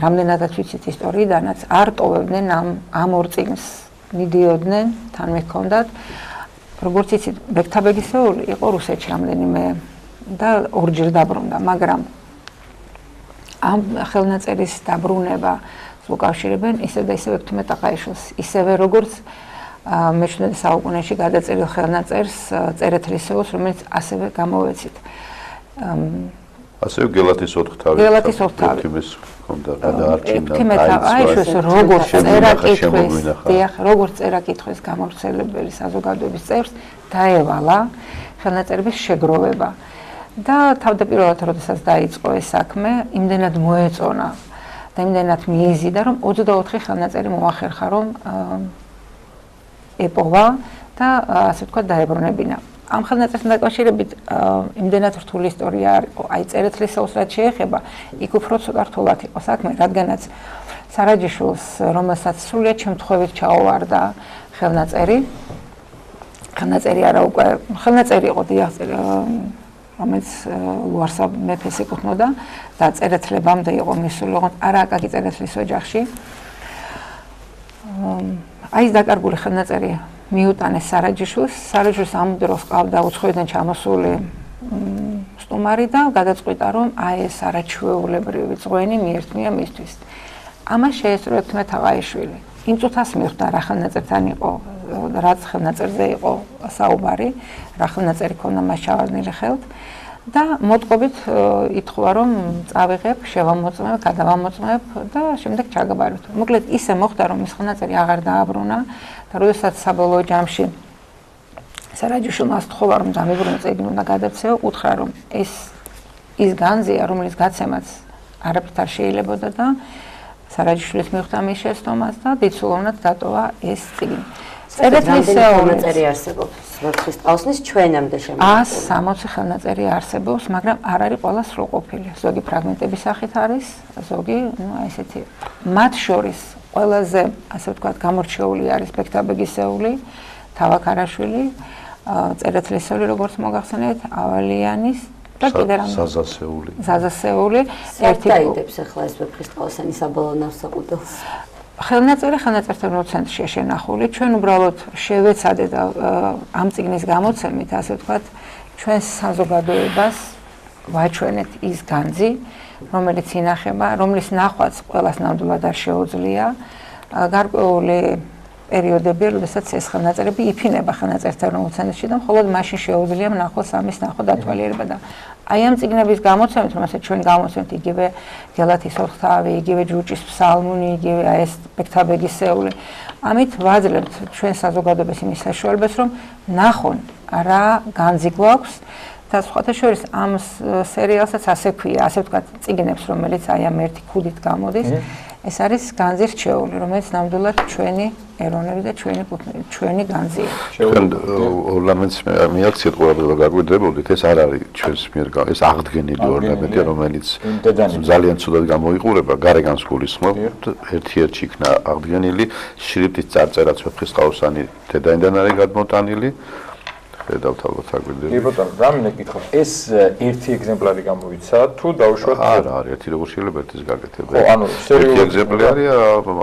რამდენადაც ვიცით ისტორიიდანაც არ ტოვებდნენ ამ ორ წიგნს, მიდიოდნენ, თან მექონდათ. როგორც იცით, ბექთა ბეგისეული იყო რუსეთში რამდენიმე და ორჯერ დაბრუნდა, მაგრამ ამ ხელნაწერის დაბრუნება უკავშირებენ ისევ და ისევ ექვთიმე ტაყაიშვილს, ისევე როგორც მე-17 საუკუნეში გადაწერილ ხელნაწერს წერეთლისეულს, რომელიც ასევე გამოვეცით. ასევე გელათის ოთხთავი. გელათის ოთხთავი. ექვთიმეს ჰქონდა გადაარჩინა. ექვთიმე ტაყაიშვილს როგორც წერა კითხვის, დიახ, როგორც წერა კითხვის გამავრცელებელი საზოგადოების წევრს დაევალა ხელნაწერების შეგროვება. და თავდაპირველად როდესაც დაიწყო ეს საქმე, იმდენად მოეწონა და იმდენად მიიზიდა, რომ 24 ხელნაწერი მოახერხა, რომ ეპოვა და ასე ვთქვათ დაებრუნებინა. ამ ხელნაწერთან დაკავშირებით იმდენად რთული ისტორია არისო, აი წერეთლისეულს რაც შეეხება, იქ უფრო ცოტა რთულად იყო საქმე, რადგანაც სარაჯიშვილს, რომელსაც სრულიად შემთხვევით ჩაუვარდა ხელნაწერი არა უკვე ხელნაწერი იყო დიახ, რომელიც ლუარსაბ მეფეს ეკუთვნოდა და წერეთლებამდე იყო მისული, ოღონდ არა აკაკი წერეთლის ოჯახში. აი ეს დაკარგული ხელნაწერი მიუტანეს სარაჯიშვილს. სარაჯიშვილს ამ დროს ყავდა უცხოეთიდან ჩამოსული სტუმარი და გადაწყვიტა, რომ აი ეს არაჩვეულებრივი წვენი მიერთმია მისთვის. ამას შეესწრო თმეთაღაიშვილი. იმ წუთას მიხვდა რა ხელნაწერთან იყო, რა ხელნაწერზე იყო საუბარი, რა ხელნაწერი ქონდა მას ჩავარდნილი ხელთ და მოტყობით ითხოვა რომ წავიღებ, შევამოწმებ, გადავამოწმებ და შემდეგ ჩაგაბაროთ. მოკლედ ისე მოხდა რომ ის ხელნაწერი აღარ დააბრუნა და როდესაც საბოლოო ჯამში სარაჯიშვილმა სთხოვა რომ დამიბრუნო წიგნი უნდა გადაცეო, უთხრა რომ ის განძია, რომელიც გაცემაც არაფრით არ შეიძლებოდა და სარაჯიშვილის მიხვდა მის შეცდომას და დიდსულოვნად დატოვა ეს წიგნი. ხელნაწერი არსებობს ვეფხისტყაოსნის ჩვენამდე შემოგვიყვება. 160 ხელნაწერი არსებობს, მაგრამ არ არის ყველა სრულყოფილი. ზოგი ფრაგმენტების სახით არის, ზოგი, ესეთი. მათ შორის ყველაზე, ასე ვთქვათ, გამორჩეული არის ბექთაბეგისეული, თავაქარაშვილი, წერეთლისეული, როგორც მოგახსენეთ, ავალიანის და კიდე რამე. ზაზასეული. ერთი დაიდებს ახლა ეს ვეფხისტყაოსანი საბოლოო ნავსაყუდელს. ხელნაწერთან ცენტრშია შენახული. ჩვენ უბრალოდ შევეცადეთ და ამ წიგნის გამოცემით, ასე ვთქვათ, ჩვენს საზოგადოებას ვაჩვენეთ ის განძი, რომელიც ინახება, რომლის ნახვაც ყველას ნამდვილად არ შეუძლია. გარკვეული პერიოდები, როდესაც ეს ხელნაწერები იფინება ხელნაწერთა ცენტრში და მხოლოდ მაშინ შეუძლია მნახველს ამის ნახვა დათვალიერება და აი ამ წიგნების გამოცემით, რომელსაც ჩვენ გამოცემთ იგივე გელათის ოთხთავი, იგივე ჯუჭის ფსალმუნი, იგივე ეს ბექთაბეგისეული, ამით ვაძლევთ ჩვენ საზოგადოებას იმის საშუალებას, რომ ნახონ რა განძი გვაქვს და სხვათა შორის ამ სერიალსაც ასე ქვია, ასე ვთქვათ, წიგნებს, რომელიც აი ამ ერთი ქუდით გამოდის. ეს არის განძი რჩეული, რომელიც ნამდვილად ჩვენი ეროვნები და ჩვენი განძია. ჩვენ ორნამენტს მიაქციეთ ყურადღება გაგვიდებოდით, ეს არ არის ჩვენს მიერ ეს აღდგენილი ორნამენტი, რომელიც ძალიან ცუდად გამოიყურება, გარეგანს გულისხმობთ, ერთ-ერთი იქნა აღდგენილი, შრიფტის წარწერაც ვეფხისტყაოსანი დედაინდან არის გადმოტანილი. ხედავთ ალბათ აგვიდება. კი ბატონო, რამე გითხოთ, ეს ერთი ეგზემპლარი გამოიცა თუ დაუშვათ? არა, ერთი როგორ შეიძლება ერთის გაკეთება. ხო, ანუ ერთი ეგზემპლარი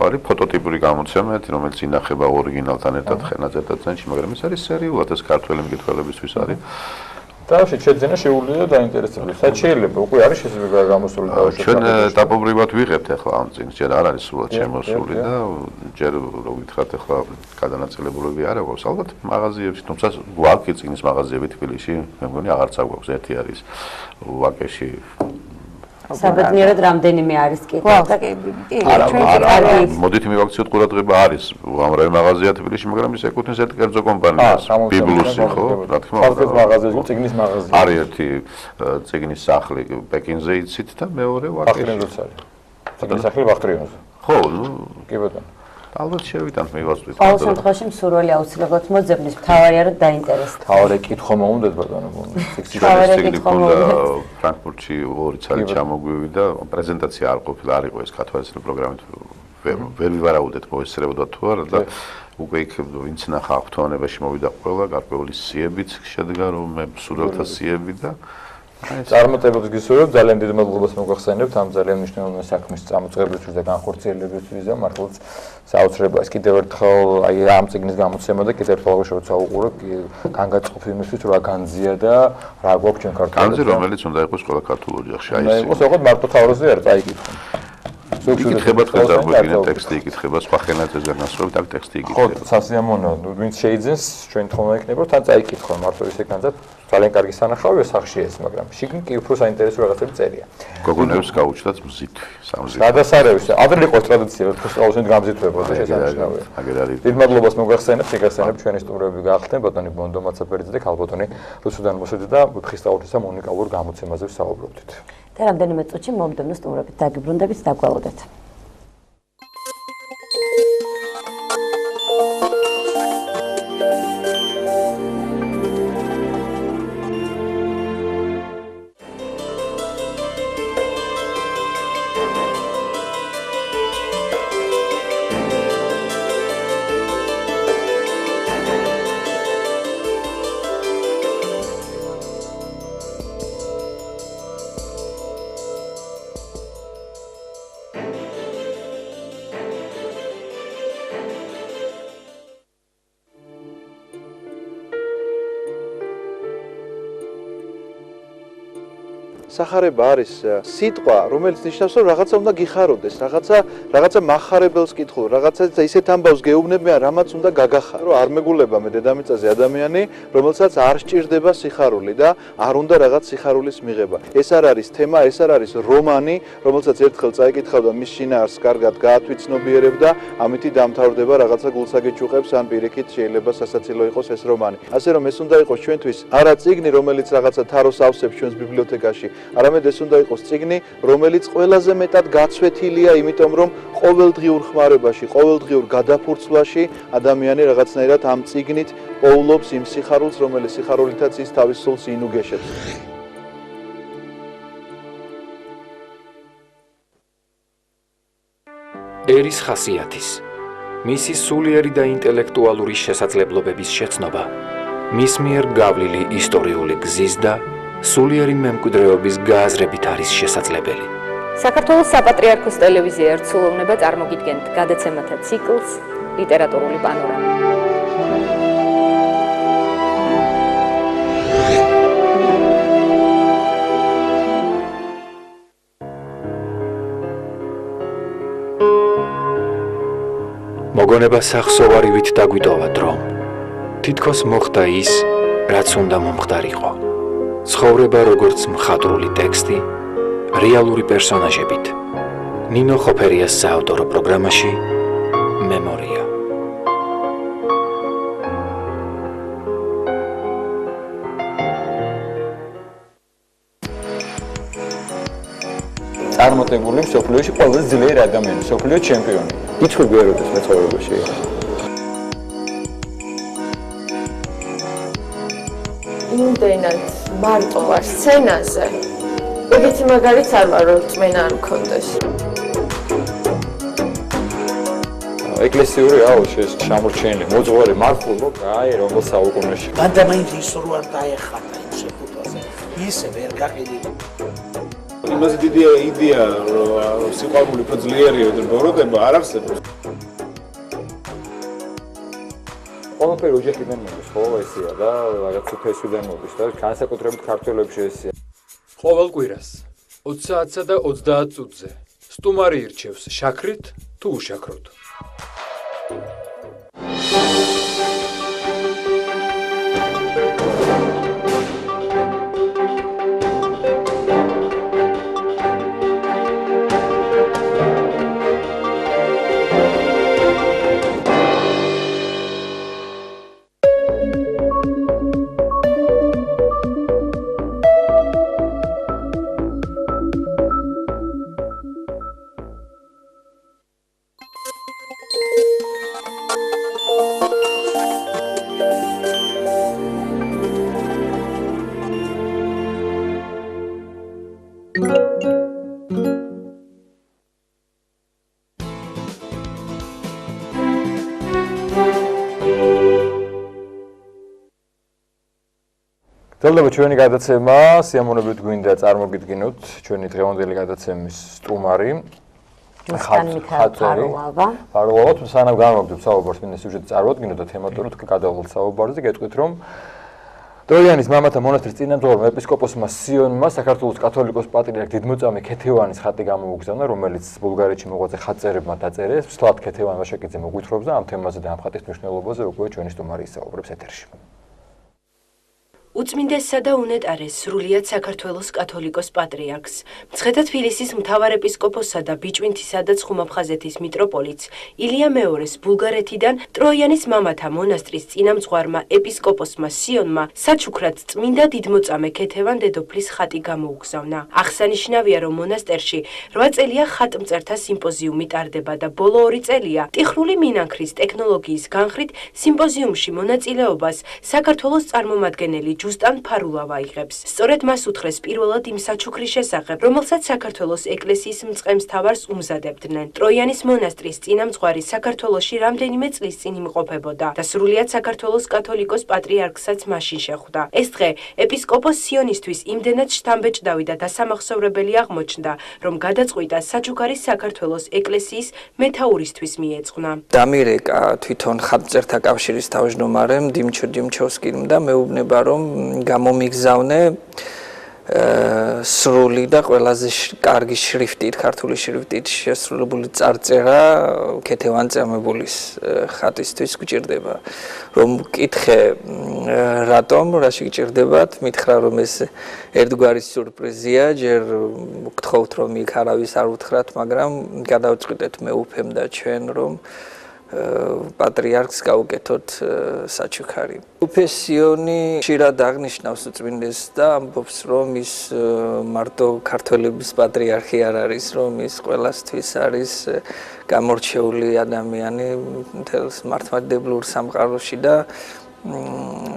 არის ფოტოტიპური გამოცემა, რომელიც ინახება ორიგინალთან ერთად ხელნაწერთა ცენტრში, მაგრამ ეს არის სერიულად, ეს ქართველი მკითხველებისთვის არის. და შეძენა შეუძლია და დაინტერესებული. სად შეიძლება უკვე არის შესაძლებელი გამოსული დაუშვათ? ჩვენ დაპობრივად ვიღებთ ახლა ამ წიგნს, ჯერ არ არის სულად შემოსული და ჯერ რო გითხრათ ახლა გადანაწილებულები არ აქვს, ალბათ მაღაზიებში, თუმცა გვაქვს წიგნის მაღაზიები თბილისში, მე მგონი აღარც აგვაქვს, ერთი არის ვაკეში. საბედნიეროდ რამდენიმე არის კი. მოდით მივაქციოთ ყურადღება არის უამრავი მაღაზია თბილისში, მაგრამ ის ეკუთვნის ერთ კერძო კომპანიას, ბიბლუსი, ხო? რა თქმა უნდა. მაღაზია, წიგნის მაღაზია. არის ერთი წიგნის სახლი პეკინზე იცით და მეორე ვაკეში. წიგნის სახლი ვახტრიონზე. ხო, კი ბატონო. ალბათ შევიტანთ მივაწვით. ყოველ შემთხვევაში მსურველი აუცილებლად მოძებნის, მთავარია რომ დაინტერესდეს. თავარი კითხვა მოუნდათ ბატონო. ციგნი ქონდა ფრანკფურტში 2 წელი ჩამოგვივიდა, პრეზენტაცია არ ყოფილა, არ იყო ეს კათოლიკური პროგრამით. ვერ ვივარაუდეთ მოესწრებოდა თუ არა და უკვე იქ ვინც ნახა ახთუანებაში მოვიდა ყველა, გარკვეული სიებით შედგა რომ მე მსურველთა სიები და წარმატებებს გისურვებთ, ძალიან დიდ მადლობას მოგახსენებთ ამ ძალიან მნიშვნელოვანი საქმის წამოწყებისთვის და განხორციელებისთვის და მართლაც საოცრებაა ეს კიდევ ერთხელ აი ამ წიგნის გამოცემა და კიდევ ერთხელ შევეცვალ უყურებ განგაწყობ იმისთვის რა განძია და რა გვაქვს ჩვენ ქართულად. განძი რომელიც უნდა იყოს ყველა ქართულ ოჯახში, აი ეს. იყოს ოღონდ მარტო თავროზე არ წაიკითხო. იკითხება თქვენ ტექსტი იკითხება სხვა ხელნაწერზე განსხვავებით აქ ტექსტი იკითხება. ხო, სასიამოვნოა, ვინც შეიძენს ჩვენ თქმა იქნება თან წაიკითხო მარტო ისე განძად ძალიან კარგი სანახავია სახში ეს, მაგრამ შიგნით კი უფრო საინტერესო რაღაცები წერია. გოგონებს გაუჩნდათ მზითვი, სამზითვი. გადასარევი, ადრე იყო ტრადიცია, რომ խոսალოსნით გამზითვებოდა შესაძლოა. აგერ არის. დიდ მადლობას მოგახსენებთ, იგახსენებთ ჩვენი სტუმრები გაახდნენ ბატონი ბონდო მაცაბერიძე და ქალბატონი რუსუდან მოსედი და ვეფხისტყაოსნისა უნიკალურ გამოცემაზე ვსაუბრობდით. და რამდენიმე წუთში მომდევნო სტუმრობით დაგიბრუნდებით, დაგვალოდეთ. სახარება არის სიტყვა, რომელიც ნიშნავს, რომ რაღაცა უნდა გიხაროდეს, რაღაცა מחარებელს კითხულ, რაღაცა ისეთ ამბავს გეუბნებიან, რამაც უნდა გაგახარო. რომ არ მეგულება მე დედამიწაზე ადამიანი, რომელსაც არ სჭირდება სიხარული და არ უნდა რაღაც სიხარულის მიღება. ეს არ არის თემა, ეს არ არის რომანი, რომელსაც ერთხელ წაიკითხავ და მის შინაარსს კარგად გაათვითცნობიერებ და ამითი დამთავრდება რაღაცა გულსაგეჭუყებს ან პირიქით შეიძლება სასაცილო იყოს ეს რომანი. ასე რომ ეს უნდა იყოს ჩვენთვის არა წიგნი, რომელიც რაღაცა თაროს ავსებს ჩვენს ბიბლიოთეკაში, არამედ ეს უნდა იყოს წიგნი, რომელიც ყველაზე მეტად გაცვეთილია, იმიტომ რომ ყოველდღიურ ხმარებაში, ყოველდღიურ გადაფურცვლაში ადამიანი რაღაცნაირად ამ წიგნით პოულობს იმ სიხარულს, რომელიც სიხარულითაც ის თავის სულს ინუგეშებს. ერის ხასიათის, მისი სულიერი და ინტელექტუალური შესაძლებლობების შეცნობა, მის მიერ გავლილი ისტორიული გზის და სულიერი მემკვიდრეობის გააზრებით არის შესაძლებელი. საქართველოს საპატრიარქოს ტელევიზია ერთსულოვნება წარმოგიდგენთ გადაცემათა ციკლს ლიტერატურული პანორამა. მოგონება სახსოვარივით დაგვიტოვა დრო. თითქოს მოხდა ის, რაც უნდა მომხდარიყო. ცხოვრება როგორც მხატვრული ტექსტი, რეალური პერსონაჟებით. ნინო ხოფერიას საავტორო პროგრამაში მემორია. წარმატებული მსოფლიოში ყველაზე ძლიერი ადამიანი, მსოფლიო ჩემპიონი. იცნობ გეროდეს მეცხოვრებაში. იმდენად მარტო ვარ სცენაზე. ეგეთი მაგარიც არ ვარ, რომ წმენა არ მქონდეს. ეკლესიური აუშეს შემორჩენილი მოძღვარი მართლობა, აი რომელ საუკუნეში. გადამაინც ის რო არ დაეხატა იმ შეფუთვაზე. ისე ვერ გაყიდი. იმაზე დიდი იდეა, რომ სიყვარული უფრო ძლიერი და ბოროტება არ არსებობს. ყველაფერი ოჯახიდან მოდის, ხო, ესეა და რაღაც თესვიდან მოდის და განსაკუთრებით ქართველებში ესეა. ყოველ კვირას 20 საათსა და 30 წუთზე სტუმარი ირჩევს შაქრით თუ უშაქროთ. გრძელდება ჩვენი გადაცემა, სიამოვნებით გვინდა წარმოგიდგინოთ ჩვენი დღევანდელი გადაცემის სტუმარი. ხატვავა, სანამ განვაგრძობთ საუბარს, მინდა სიუჟეტი წარვადგინოთ და თემატურად გადავვალთ საუბარზე, გეტყვით რომ ტროიანის მამათა მონასტრის წინამძღვარმა ეპისკოპოსმა სიონმა საქართველოს კათოლიკოს პატრიარქ დიდმოწამე ქეთევანის ხატი გამოუგზავნა, რომელიც ბულგარეთში მოღვაწე ხატწერებმა დაწერეს. სლად ქეთევან ვაშაკიძე მოგვითხრობს და ამ თემაზე და ამ ხატის მნიშვნელობაზე უკვე ჩვენი სტუმარი ისაუბრებს ეთერში. უწმინდესსა და უნეტარეს სრულიად საქართველოს კათოლიკოს პატრიარქს, მცხეთა თბილისის მთავარ ეპისკოპოსსა და ბიჭვინთისა და ცხუმაფხაზეთის მიტროპოლიტს ილია მეორეს ბულგარეთიდან ტროიანის მამათა მონასტრის წინამძღვარმა ეპისკოპოსმა სიონმა საჩუქრად წმინდა დიდმოწამე ქეთევან დედოფლის ხატი გამოუგზავნა. აღსანიშნავია, რომ მონასტერში 8 წელია ხატმწერთა სიმპოზიუმი ტარდება და ბოლო 2 წელია ტიხრული მინანქრის ტექნოლოგიის განხრით სიმპოზიუმში მონაწილეობას საქართველოს წარმომადგენელი ჯუსტან ფარულავა იღებს. სწორედ მას უთხრეს პირველად იმ საჩუქრის შესახებ, რომელსაც საქართველოს ეკლესიის მწყემსთავარს უმზადებდნენ. ტროიანის მონასტრის წინამძღვარი საქართველოში რამდენიმე წლის წინ იმყოფებოდა და სრულიად საქართველოს კათოლიკოს პატრიარქსაც მაშინ შეხვდა. ეს დღე ეპისკოპოს სიონისთვის იმდენად შთამბეჭდავი და დასამახსოვრებელი აღმოჩნდა, რომ გადაწყვიტა საჩუქარი საქართველოს ეკლესიის მეთაურისთვის მიეძღვნა. დამირეკა თვითონ ხატმწერთა კავშირის თავმჯდომარემ დიმჩოვსკიმ და მეუბნება, რომ გამომიგზავნე სრული და ყველაზე კარგი შრიფტით, ქართული შრიფტით შესრულებული წარწერა ქეთევანწამებულის ხატისთვის გჭირდება. რომ მკითხე რატომ, რაში გჭირდებათ, მითხრა რომ ეს ერთგვარი სიურპრიზია, ჯერ გთხოვთ რომ იქ არავის არ უთხრათ, მაგრამ გადავწყვიტეთ მეუფემ და ჩვენ რომ პატრიარქს გავუკეთოთ საჩუქარი. უფესიონი ხშირად აღნიშნავს უწმინდეს და ამბობს რომ ის მარტო ქართველების პატრიარქი არ არის, რომ ის ყველასთვის არის გამორჩეული ადამიანი მთელს მართლმადიდებლურ სამყაროში და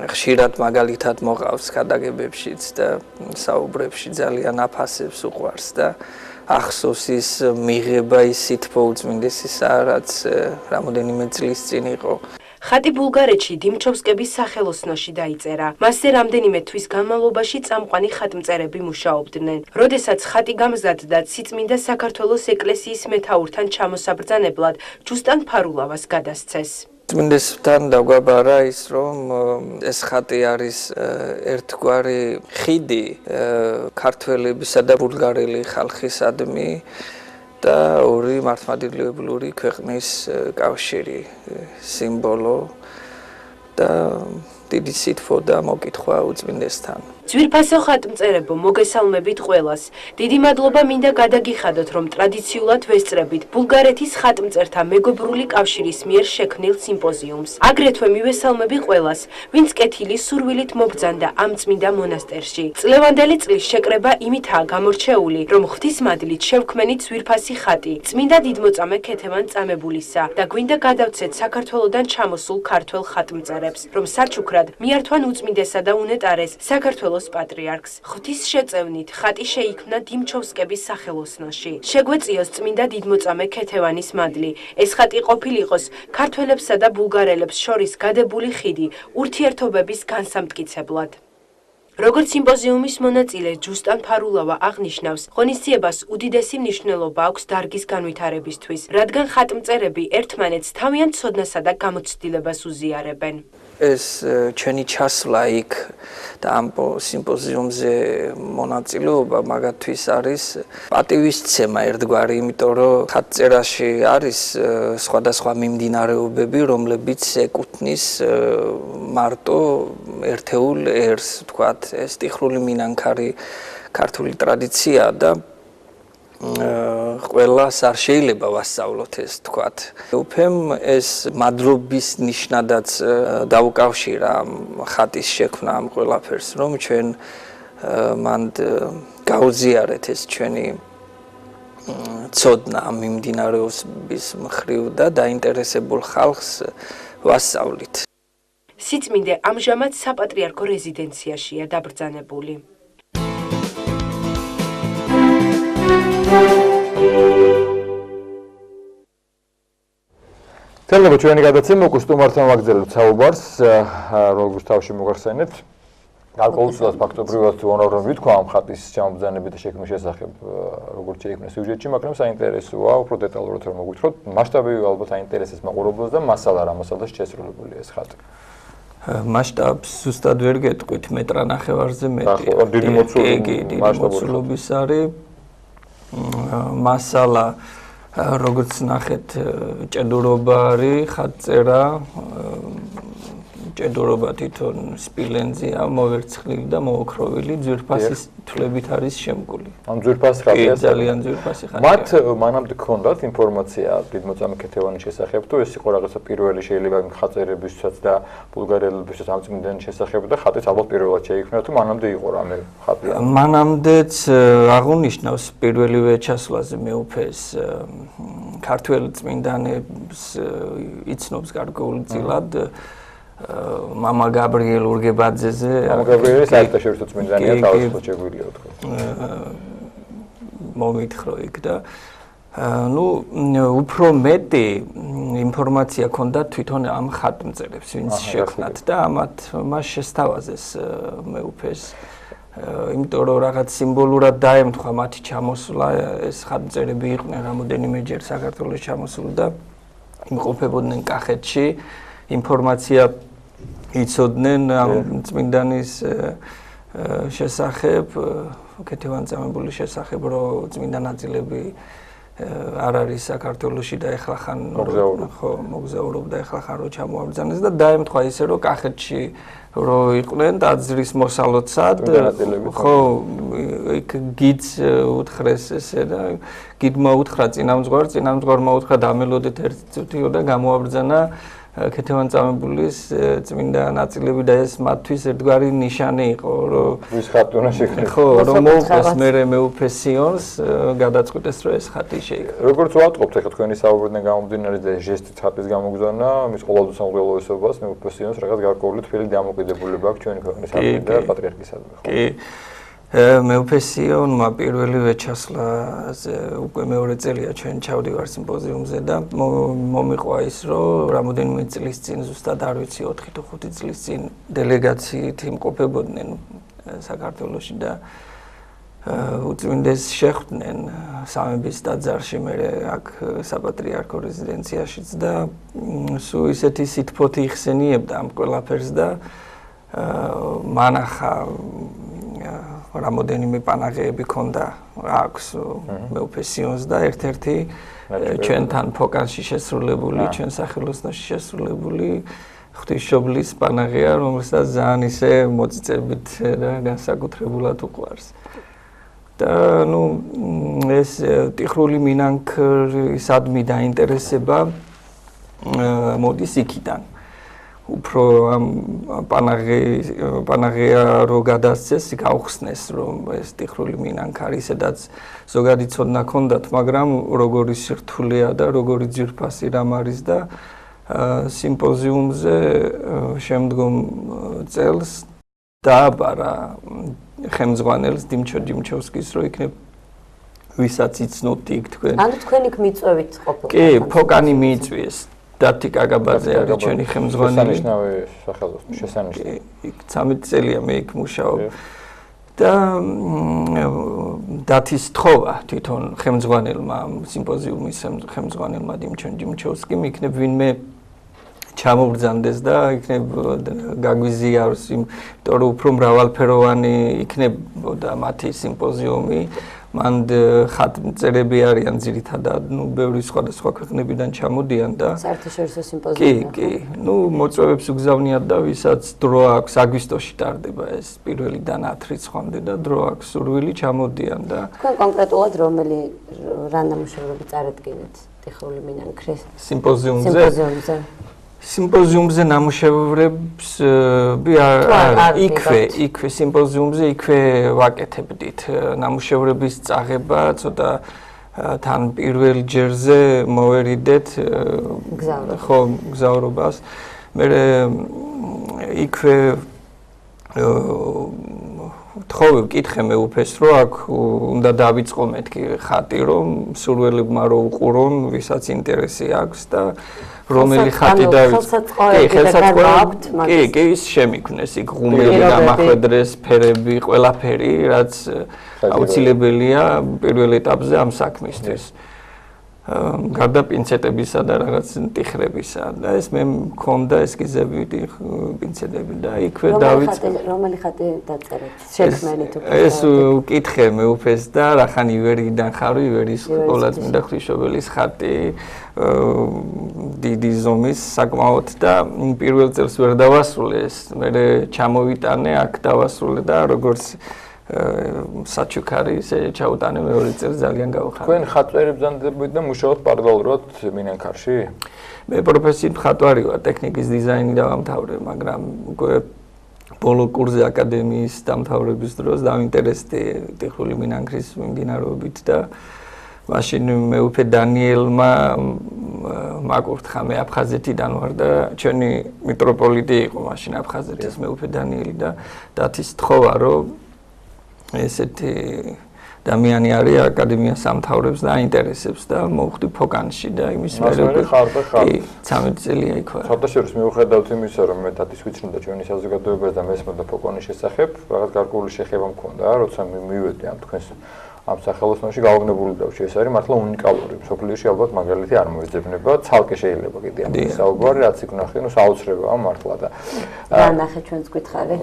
ხშირად მაგალითად მოყავს ქადაგებებშიც და საუბრებში ძალიან აფასებს უყვარს და ახსოვს ის მიღება ის სითბო უწმინდესისა, რაც რამოდენიმე წლის წინ იყო. ხატი ბულგარეთში დიმჩოვსკების სახელოსნოში დაიწერა. მასზე რამდენიმე თვის განმავლობაში წამყვანი ხატმწერები მუშაობდნენ. როდესაც ხატი გამზადდა, სიწმინდა საქართველოს ეკლესიის მეთაურთან ჩამოსაბრძანებლად ჯუსტან ფარულავას გადასცეს. წმინდესთან დაგვაბარა ის რომ ეს ხატი არის ერთგვარი ხიდი ქართველებისა და ბულგარელი ხალხისადმი და ორი მართლმადიდებლური ქვეყნის კავშირი სიმბოლო და დიდი სითბო და მოკითხვა უწმინდესთან. ძვირფასო ხატმწერებო, მოგესალმებით ყველას. დიდი მადლობა მინდა გადაგიხადოთ, რომ ტრადიციულად ვესწრებით ბულგარეთის ხატმწერთა მეგობრული კავშირის მიერ შექმნილ სიმპოზიუმს. აგრეთვე მივესალმები ყველას, ვინც კეთილი სურვილით მობრძანდა ამ წმინდა მონასტერში. წლევანდელი წლის შეკრება იმითაა გამორჩეული, რომ ღვთისმადლით შევქმენით ძვირფასი ხატი, წმინდა დიდმოწამე ქეთევან წამებულისა და გვინდა გადავცეთ საქართველოდან ჩამოსულ ქართველ ხატმწერებს, რომ საჩუქრად მიართვან უწმინდესა და უნეტარეს საქართველოს პატრიარქს. ღვთის შეწევნით ხატი შეიქმნა დიმჩოვსკების სახელოსნოში. შეგვეწიოს წმინდა დიდმოწამე ქეთევანის მადლი. ეს ხატი ყოფილიყოს ქართველებსა და ბულგარელებს შორის გადებული ხიდი ურთიერთობების განსამტკიცებლად. როგორც სიმპოზიუმის მონაწილე ჯუსტან ფარულავა აღნიშნავს, ღონისძიებას უდიდესი მნიშვნელობა აქვს დარგის განვითარებისთვის, რადგან ხატმწერები ერთმანეთს თავიანთ ცოდნასა და გამოცდილებას უზიარებენ. ეს ჩვენი ჩასვლა იქ და ამ სიმპოზიუმზე მონაწილეობა მაგათთვის არის პატივისცემა ერთგვარი, იმიტომ რომ ხატწერაში არის სხვადასხვა მიმდინარეობები, რომლებიც ეკუთვნის მარტო ერთეულ ერს, ვთქვათ, ეს ტიხრული მინანქარი ქართული ტრადიცია და ყველას არ შეიძლება ვასწავლოთ ეს თქვათ. უფემ ეს მადლობის ნიშნადაც დაუკავშირა ხატის შექმნა ამ ყველაფერს, რომ ჩვენ მან გაუზიარეთ ეს ჩვენი ცოდნა ამ მიმდინარეობის მხრივ და დაინტერესებულ ხალხს ვასწავლით. სიწმინდე ამჟამად საპატრიარქო რეზიდენციაშია დაბრძანებული. თელმო ჩვენი გადაცემა უკვე სტუმართან ვაგრძელებთ საუბარს, როგორც თავში მოგახსენეთ. გარკვეულწილად ფაქტობრივად ვონორობ ვთქვა ამ ხატის ჩამობრძანებით და შექმნის შესახებ, როგორც შეიქმნა სიუჟეტში, მაგრამ საინტერესოა, უფრო დეტალურად რომ მოგვითხროთ, მასშტაბი ალბათ აინტერესებს მაყურებელს და მასალა რა მასალაში შესრულებული ეს ხატი. მასშტაბს ზუსტად ვერ გეტყვით, მეტრანახევარზე მეტი. დიდი მოცულობის არის. მასალა როგორც ნახეთ ჭედურობა არის, ხატწერა, ჭედურობა თვითონ სპილენძია, მოვერცხლილი და მოოქროვილი, ძვირფასის თვლებით არის შემკული. ამ ძვირფას ხატია ძალიან ძვირფასი ხატია. მათ მანამდე ჰქონდათ ინფორმაცია დიდმოწამე ქეთევანის შესახებ, თუ ეს იყო რაღაცა პირველი შეიძლება ხაწერებისაც და ბულგარელებისაც ამ წმინდანის შესახებ და ხატიც ალბათ პირველად შეიქმნა, თუ მანამდე იყო რამე ხატი. მანამდეც აღუნიშნავს პირველივე ჩასვლაზე მეუფეს ქართველ წმინდანებს იცნობს გარკვეულწილად მამა გაბრიელ ურგებაძეზე. მამა გაბრიელი საერთაშორისო წმინდანია, თავისუფლად შეგვიძლია ვთქვა. მომითხრო იქ და უფრო მეტი ინფორმაცია ჰქონდა თვითონ ამ ხატმწერებს, ვინც შექმნათ და მას შესთავაზეს მეუფეს. იმიტომ რომ რაღაც სიმბოლურად დაემთხვა მათი ჩამოსვლა, ეს ხატმწერები იყვნენ რამოდენიმეჯერ საქართველოს ჩამოსული და იმყოფებოდნენ კახეთში. ინფორმაცია იცოდნენ ამ წმინდანის შესახებ, კეთილმოწყამებული შესახებ, რომ წმინდა ნაწილები არ არის საქართველოში და ეხლა ხან მოგზაურობდა ეხლა ხან რო ჩამოაბრძანეს და დაემთხვა ისე რომ კახეთში რო იყვნენ დაძრის მოსალოცად ხო იქ გიდს უთხრეს ესე და გიდმა უთხრა წინამძღვარმა უთხრა დამელოდეთ ერთი წუთიო და გამოაბრძანა კეთილმოწყამებულის წმინდა ნაწილები და ეს მათთვის ერთგვარი ნიშანი იყო რომ ვის ხატი უნდა შექმნეს ხო რომ მოუწეს მერე მეუფე სიონს გადაწყვიტეს რომ ეს ხატი შეიქმნას როგორც ვატყობთ ახლა თქვენი საუბრიდან გამომდინარე და ჟესტით ხატის გამოგზავნა მის ყოველდღიურ სამღვდელოებობას მეუფე სიონს რაღაც გარკვეული თბილი დამოკიდებულება აქვს ჩვენი ქვეყნის სამხედრო და პატრიარქისადმი ხო მეუფე სიონმა პირველივე ჩასლა უკვე მეორე წელია ჩვენ ჩავდივარ სიმპოზიუმზე და მომიყვა ის რომ რამოდენიმე წლის წინ ზუსტად არ ვიცი 4 თუ 5 წლის წინ დელეგაციით იმყოფებოდნენ საქართველოში და უწმინდეს შეხვდნენ სამების ტაძარში მე აქ საპატრიარქო რეზიდენციაშიც და სულ ისეთი სითფოთი იხსენიებდა ამ ყველაფერს და მანახა რამოდენიმე პანაღეები ქონდა აქვს მეუფე სიონს და ერთ-ერთი ჩვენთან ფოკანში შესრულებული ჩვენ სახელოსნოში შესრულებული ღვთისმშობლის პანაღეა რომელსაც ძალიან ისე მოწიწებით და განსაკუთრებულად უყვარს და ნუ ეს ტიხრული მინანქრისადმი დაინტერესება მოდის იქიდან უფრო ამ პანაღეა რო გადასცეს გაუხსნეს რომ ეს ტიხრული მინანქარი სადაც ზოგადი ცოდნა ქონდათ მაგრამ როგორი სირთულეა და როგორი ძვირფასი რამ არის და სიმპოზიუმზე შემდგომ წელს დააბარა ხელმძღვანელს დიმჩო დიმჩოვსკის რო იქნებ ვისაც იცნობთ იქ თქვენ ანუ თქვენ იქ მიწვევით ყოფილიყო კი ფოკანი მიიწვიეს დათი კაგაბაძე არის ჩვენი ხელმძღვანელი შესანიშნავი იქ 13 წელია მე იქ მუშაობ და დათის თხოვა თვითონ ხელმძღვანელმა სიმპოზიუმის ხელმძღვანელმა დიმჩოვსკიმ იქნებ ვინმე ჩამობრძანდეს და იქნებ გაგვიზიაროს იმიტომ რომ უფრო მრავალფეროვანი იქნებოდა მათი სიმპოზიუმი მან ხატმწერები არიან ძირითადად, ნუ ბევრი სხვადასხვა ქვეყნებიდან ჩამოდიან და საერთაშორისო სიმპოზიუმი. კი, ნუ მოწვევებს უგზავნიათ და ვისაც დრო აქვს, აგვისტოში ტარდება ეს პირველიდან 10 რიცხვამდე და დრო აქვს, სურვილი ჩამოდიან და თქვენ კონკრეტულად რა ნამუშევრები წარადგინეთ ტიხრული მინანქრის სიმპოზიუმზე? სიმპოზიუმზე ნამუშევრებს იქვე სიმპოზიუმზე იქვე ვაკეთებდით ნამუშევრების წაღება ცოტა თან პირველ ჯერზე მოვერიდეთ ხო გზავრობას მე იქვე თხოვე ვკითხე მეუფეს რომ აქ უნდა დავიწყო მეთქი ხატი რომ სურველებმა რო უყურონ ვისაც ინტერესი აქვს და რომელი ხატი კი ის შემიქმნეს იქ ღუმელი დამახვედრეს ფერები ყველაფერი რაც აუცილებელია პირველ ეტაპზე ამ საქმისთვის გარდა პინცეტებისა და რაღაც ტიხრებისა და ეს მე მქონდა ესკიზები პინცეტები და იქვე დავიწყე რომელი ხატი დაწერეთ შექმნით ეს ვკითხე მეუფეს და რახან ივერიდან ხარ ივერის ყოლაწმინდა ღვთისმშობელის ხატი დიდი ზომის საკმაოდ და პირველ წელს ვერ დავასრულე ეს მე ჩამოვიტანე აქ დავასრულე და როგორც საჩუქარი ისე ჩაუტანე მეორე წელს ძალიან გავხარე. თქვენ ხატვერი ბრძანდებოდით და მუშაობთ პარალელურად მინანქარში? მე პროფესიით ხატვარი ვარ, ტექნიკის დიზაინი დავამთავრე, მაგრამ უკვე ბოლო კურსზე აკადემიის დამთავრების დროს დავინტერესდი ტექნიკური მინანქრის მიმდინარეობით და მაშინ მეუფე დანიელმა მაკურთხა მე აფხაზეთიდან ვარ და ჩვენი მიტროპოლიტი იყო მაშინ აფხაზეთის მეუფე დანიელი და დათის თხოვა რომ ესეთი ადამიანი არის აკადემიას ამთავრებს და აინტერესებს და მოვხდი ფოკანში და იმის მერე კი 13 წელია იქ ვარ. საერთაშორისო მიუხედავად იმისა რომ მე თათის ვიცნობდა ჩვენი საზოგადოებას და მესმოდა ფოკანის შესახებ, რაღაც გარკვეული შეხება მქონდა, როცა მივედი ამ თქვენს ამ სახელოსნოში გაოგნებული დავში. ეს არის მართლა უნიკალური. სოფლიოში ალბათ მაგალითი არ მოიძებნება, ცალკე შეიძლება კიდე ამ საუბარი, რაც იქ ნახე, საოცრებაა მართლა და რა ნახე ჩვენს გითხარი?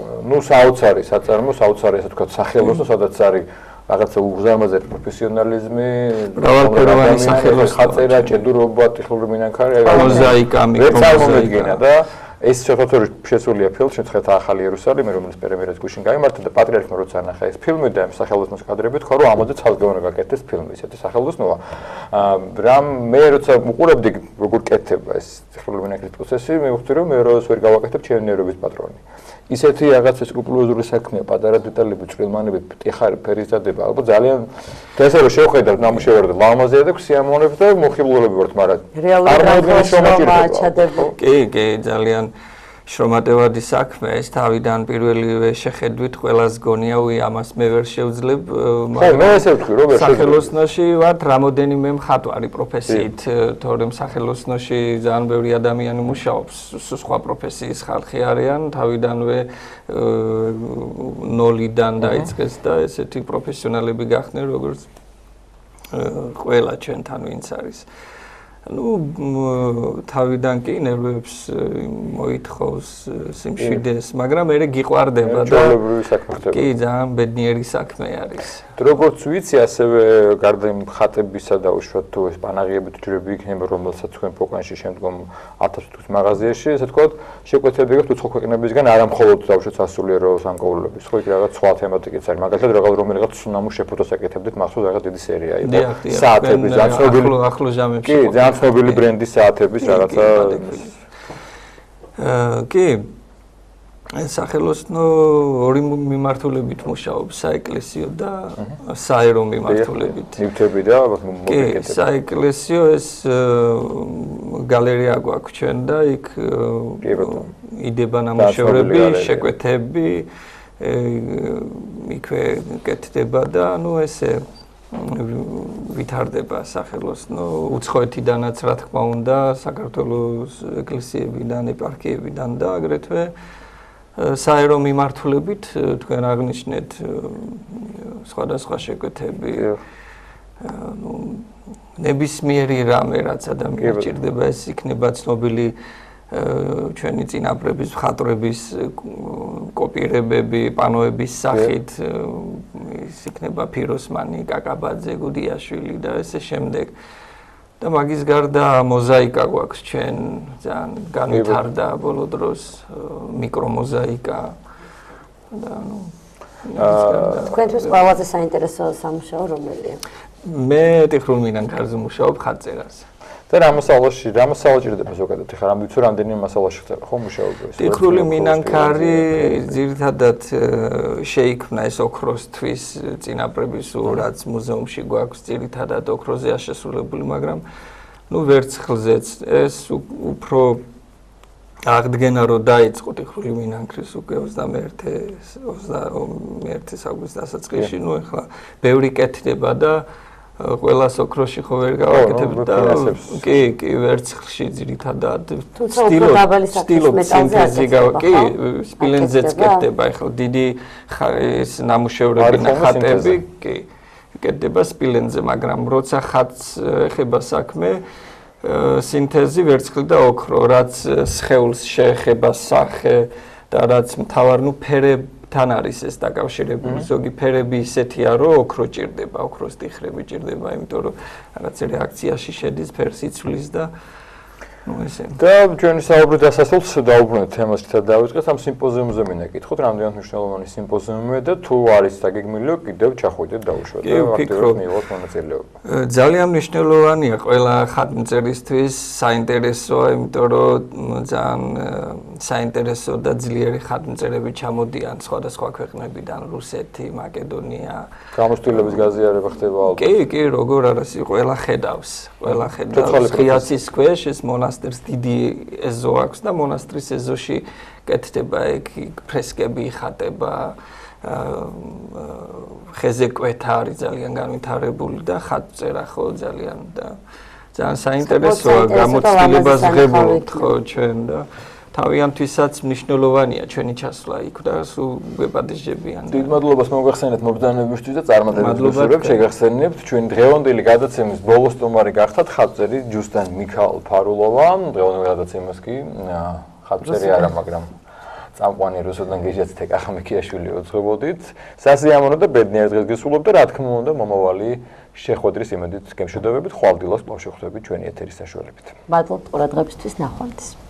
საოცარი საწარმო, საოცარი ასე თქვა სახელოსნო, სადაც არის რაღაცა უზარმაზარი პროფესიონალიზმი, მრავალფეროვანი სახელოსნო, ხაწერა, ჭედურობა, ტექნოლოგიური მინანქარი, მოზაიკა, მიკრომოზაიკა და ეს შეთოთორი შესულია ფილმში, შეხედა ახალი იერუსალიმი, რომელიც პრემიერას გუშინ გამართა და პატრიარქმა როცა ნახა ეს ფილმი და ამ სახელოსნოს კადრები თქვა, რომ ამაზე ცალკე უნდა გაკეთდეს ფილმი, ესეთი სახელოსნოა. რამ მე როცა უყურებდი როგორ კეთდება ეს ტექნოლოგიური მინანქრის პროცესი, მივხვდი რომ მე როდეს ვერ გავაკეთებ ჩემი ნერვების პატრონი. ისეთი რაღაც სკრუპულოზური საქმეა, პატარა დეტალები, ჭრილმანები, ტიხარი, ფერის დადება, ალბათ ძალიან ესე რომ შევხედავთ ნამუშევარი და ლამაზია და სიამოვნებს და მოხიბლულები ვართ, მაგრამ რეალურად შრომაჩადები. კი, ძალიან შრომატევადი საქმე ეს თავიდან პირველივე შეხედვით ყველას გონია ამას მე ვერ შევძლებ სახელოსნოში ვართ რამოდენიმე მხატვარი პროფესიით თორემ სახელოსნოში ძალიან ბევრი ადამიანი მუშაობს სხვა პროფესიის ხალხი არიან თავიდანვე ნოლიდან დაიწყეს და ესეთი პროფესიონალები გახდნენ როგორც ყველა ჩვენთან ვინც არის თავიდან კი ნერვებს მოითხოვს სიმშვიდეს, მაგრამ მე გიყვარდება და კი ძალიან ბედნიერი საქმე არის. როგორც ვიცი, ასევე გარდა იმ ხატებისა და უშუალოდ თუ ეს პანაღიებით ჯვრები იქნება, რომელსაც თქვენ პოკანში შემდგომ 1000 თვით მაღაზიაში, ესე თქვა, შეკვეთები გაქვთ უცხო ქვეყნებისგან, არა მხოლოდ დავუშვათ სასულიერო სამკაულების, ხო, იქ რაღაც სხვა თემატიკაც არის. მაგალითად, რაღაც ნამუშევარ ფოტოს აკეთებდით, მახსოვს რაღაც დიდი სერია იყო. საათების, ახლო ჟამებში. კი, ძალიან ცნობილი ბრენდის საათების რაღაცა. კი. სახელოსნო ორი მიმართულებით მუშაობს, საეკლესიო და საერო მიმართულებით. ნივთები და მოდიკეტები. კი, საეკლესიო ეს გალერეა გვაქვს ჩვენ და იქ იდება ნამუშევრები, შეკვეთები, იქვე კეთდება და ესე ვითარდება სახელოსნო უცხოეთიდანაც რა თქმა უნდა, საქართველოს ეკლესიებიდან, ეპარქიებიდან და აგრეთვე საერო მიმართულებით თქვენ აღნიშნეთ სხვადასხვა შეკვეთები ნებისმიერი რამე რაც ადამიანს ჭირდება ეს იქნება ცნობილი ჩვენი წინაპრების მხატვრების კოპირებები პანოების სახით ის იქნება ფიროსმანი, კაკაბაძე, გუდიაშვილი და ესე შემდეგ და მაგის გარდა მოზაიკა გვაქვს ჩვენ ძალიან განვითარდა ბოლო დროს მიკრომოზაიკა და თქვენთვის ყველაზე საინტერესო სამუშაო რომელია? მე ტექნოლოგიურ მინანქარზე მუშაობ ხატწერაზე. და რა მასალა ჭირდება ზოგადად? ეხლა რამე თუ რამდენი მასალაში ხდება ხო მუშაობა ეს? ტექნოლოგიური მინანქარი ძირითადად შეიქმნა ეს ოქროსთვის წინაპრების რაც მუზეუმში გვაქვს ძირითადად ოქროზეა შესრულებული, მაგრამ ვერცხლზეც ეს უფრო აღდგენა რო დაიწყო ტექნოლოგიური მინანქრის უკვე 21 საუკუნის დასაწყისში, ეხლა ბევრი კეთდება და ყველას ოქროში ხო ვერ გავაკეთებ და კი ვერცხლში ძირითადად სინთეზი კი სპილენზეც კეთდება ეხლა დიდი ეს ნამუშევრები ხატები კი კეთდება სპილენზე, მაგრამ როცა ხატს ეხება საქმე სინთეზი ვერცხლი და ოქრო, რაც სხეულს შეეხება სახე და რაც მთავარ ფერებთან არის ეს დაკავშირებული. ზოგი ფერები ისეთია, რომ ოქრო ჭირდება, ოქროს ტიხრები ჭირდება, იმიტომ რომ რაღაც რეაქციაში შედის, ფერს იცვლის და ესე. და ჩვენი საუბრის დასასრულს დაუბრუნდით თემას, რითაც დავიწყეთ ამ სიმპოზიუმზე მინდა გითხოთ, რამდენად მნიშვნელოვანი სიმპოზიუმია და თუ არის დაგეგმილი, კიდევ ჩახვიდეთ დაუშვათ და აქტიურად მიიღოთ მონაწილეობა. ძალიან მნიშვნელოვანია ყველა ხატმწერისთვის, საინტერესოა, იმიტომ რომ ძალიან საინტერესო და ძლიერი ხატმწერები ჩამოდიან სხვადასხვა ქვეყნებიდან, რუსეთი, მაკედონია. გამოცდილების გაზიარება ხდება ალბათ. კი, როგორ არის, ყველა ხედავს. ხიაცის ქვეშ ეს მონასტერს დიდი ეზო აქვს და მონასტრის ეზოში კეთდება ეგ ფრესკები იხატება, ხეზე კვეთა არის ძალიან განვითარებული და ხატწერა ხო ძალიან საინტერესოა, გამოცდილებას ღებულობთ ხო ჩვენ და თავიანთვისაც მნიშვნელოვანია ჩვენი ჩასვლა იქ და სულ გვეპატიჟებიან. დიდ მადლობას მოგახსენეთ მობრძანებისთვის და წარმატებებს შეგახსენებთ. ჩვენი დღევანდელი გადაცემის ბოლო სტუმარი გახდათ ხატვწერი ჯუსტან მიქაელ ფარულოვა. დღევანდელ გადაცემას კი ხატვწერი არა, მაგრამ წამყვანი რუსუდან გეჟაცთეკ ახამექიაშვილი უძღვებოდით. სასიამოვნო და ბედნიერ დღეს გესულობთ და რა თქმა უნდა მომავალი შეხვედრის იმედით გემშვიდობებით ხვალ დილას კვლავ შევხვდებით ჩვენი ეთერის საშუალებით. მადლობთ ყურადღებისთვის, ნახვამდის.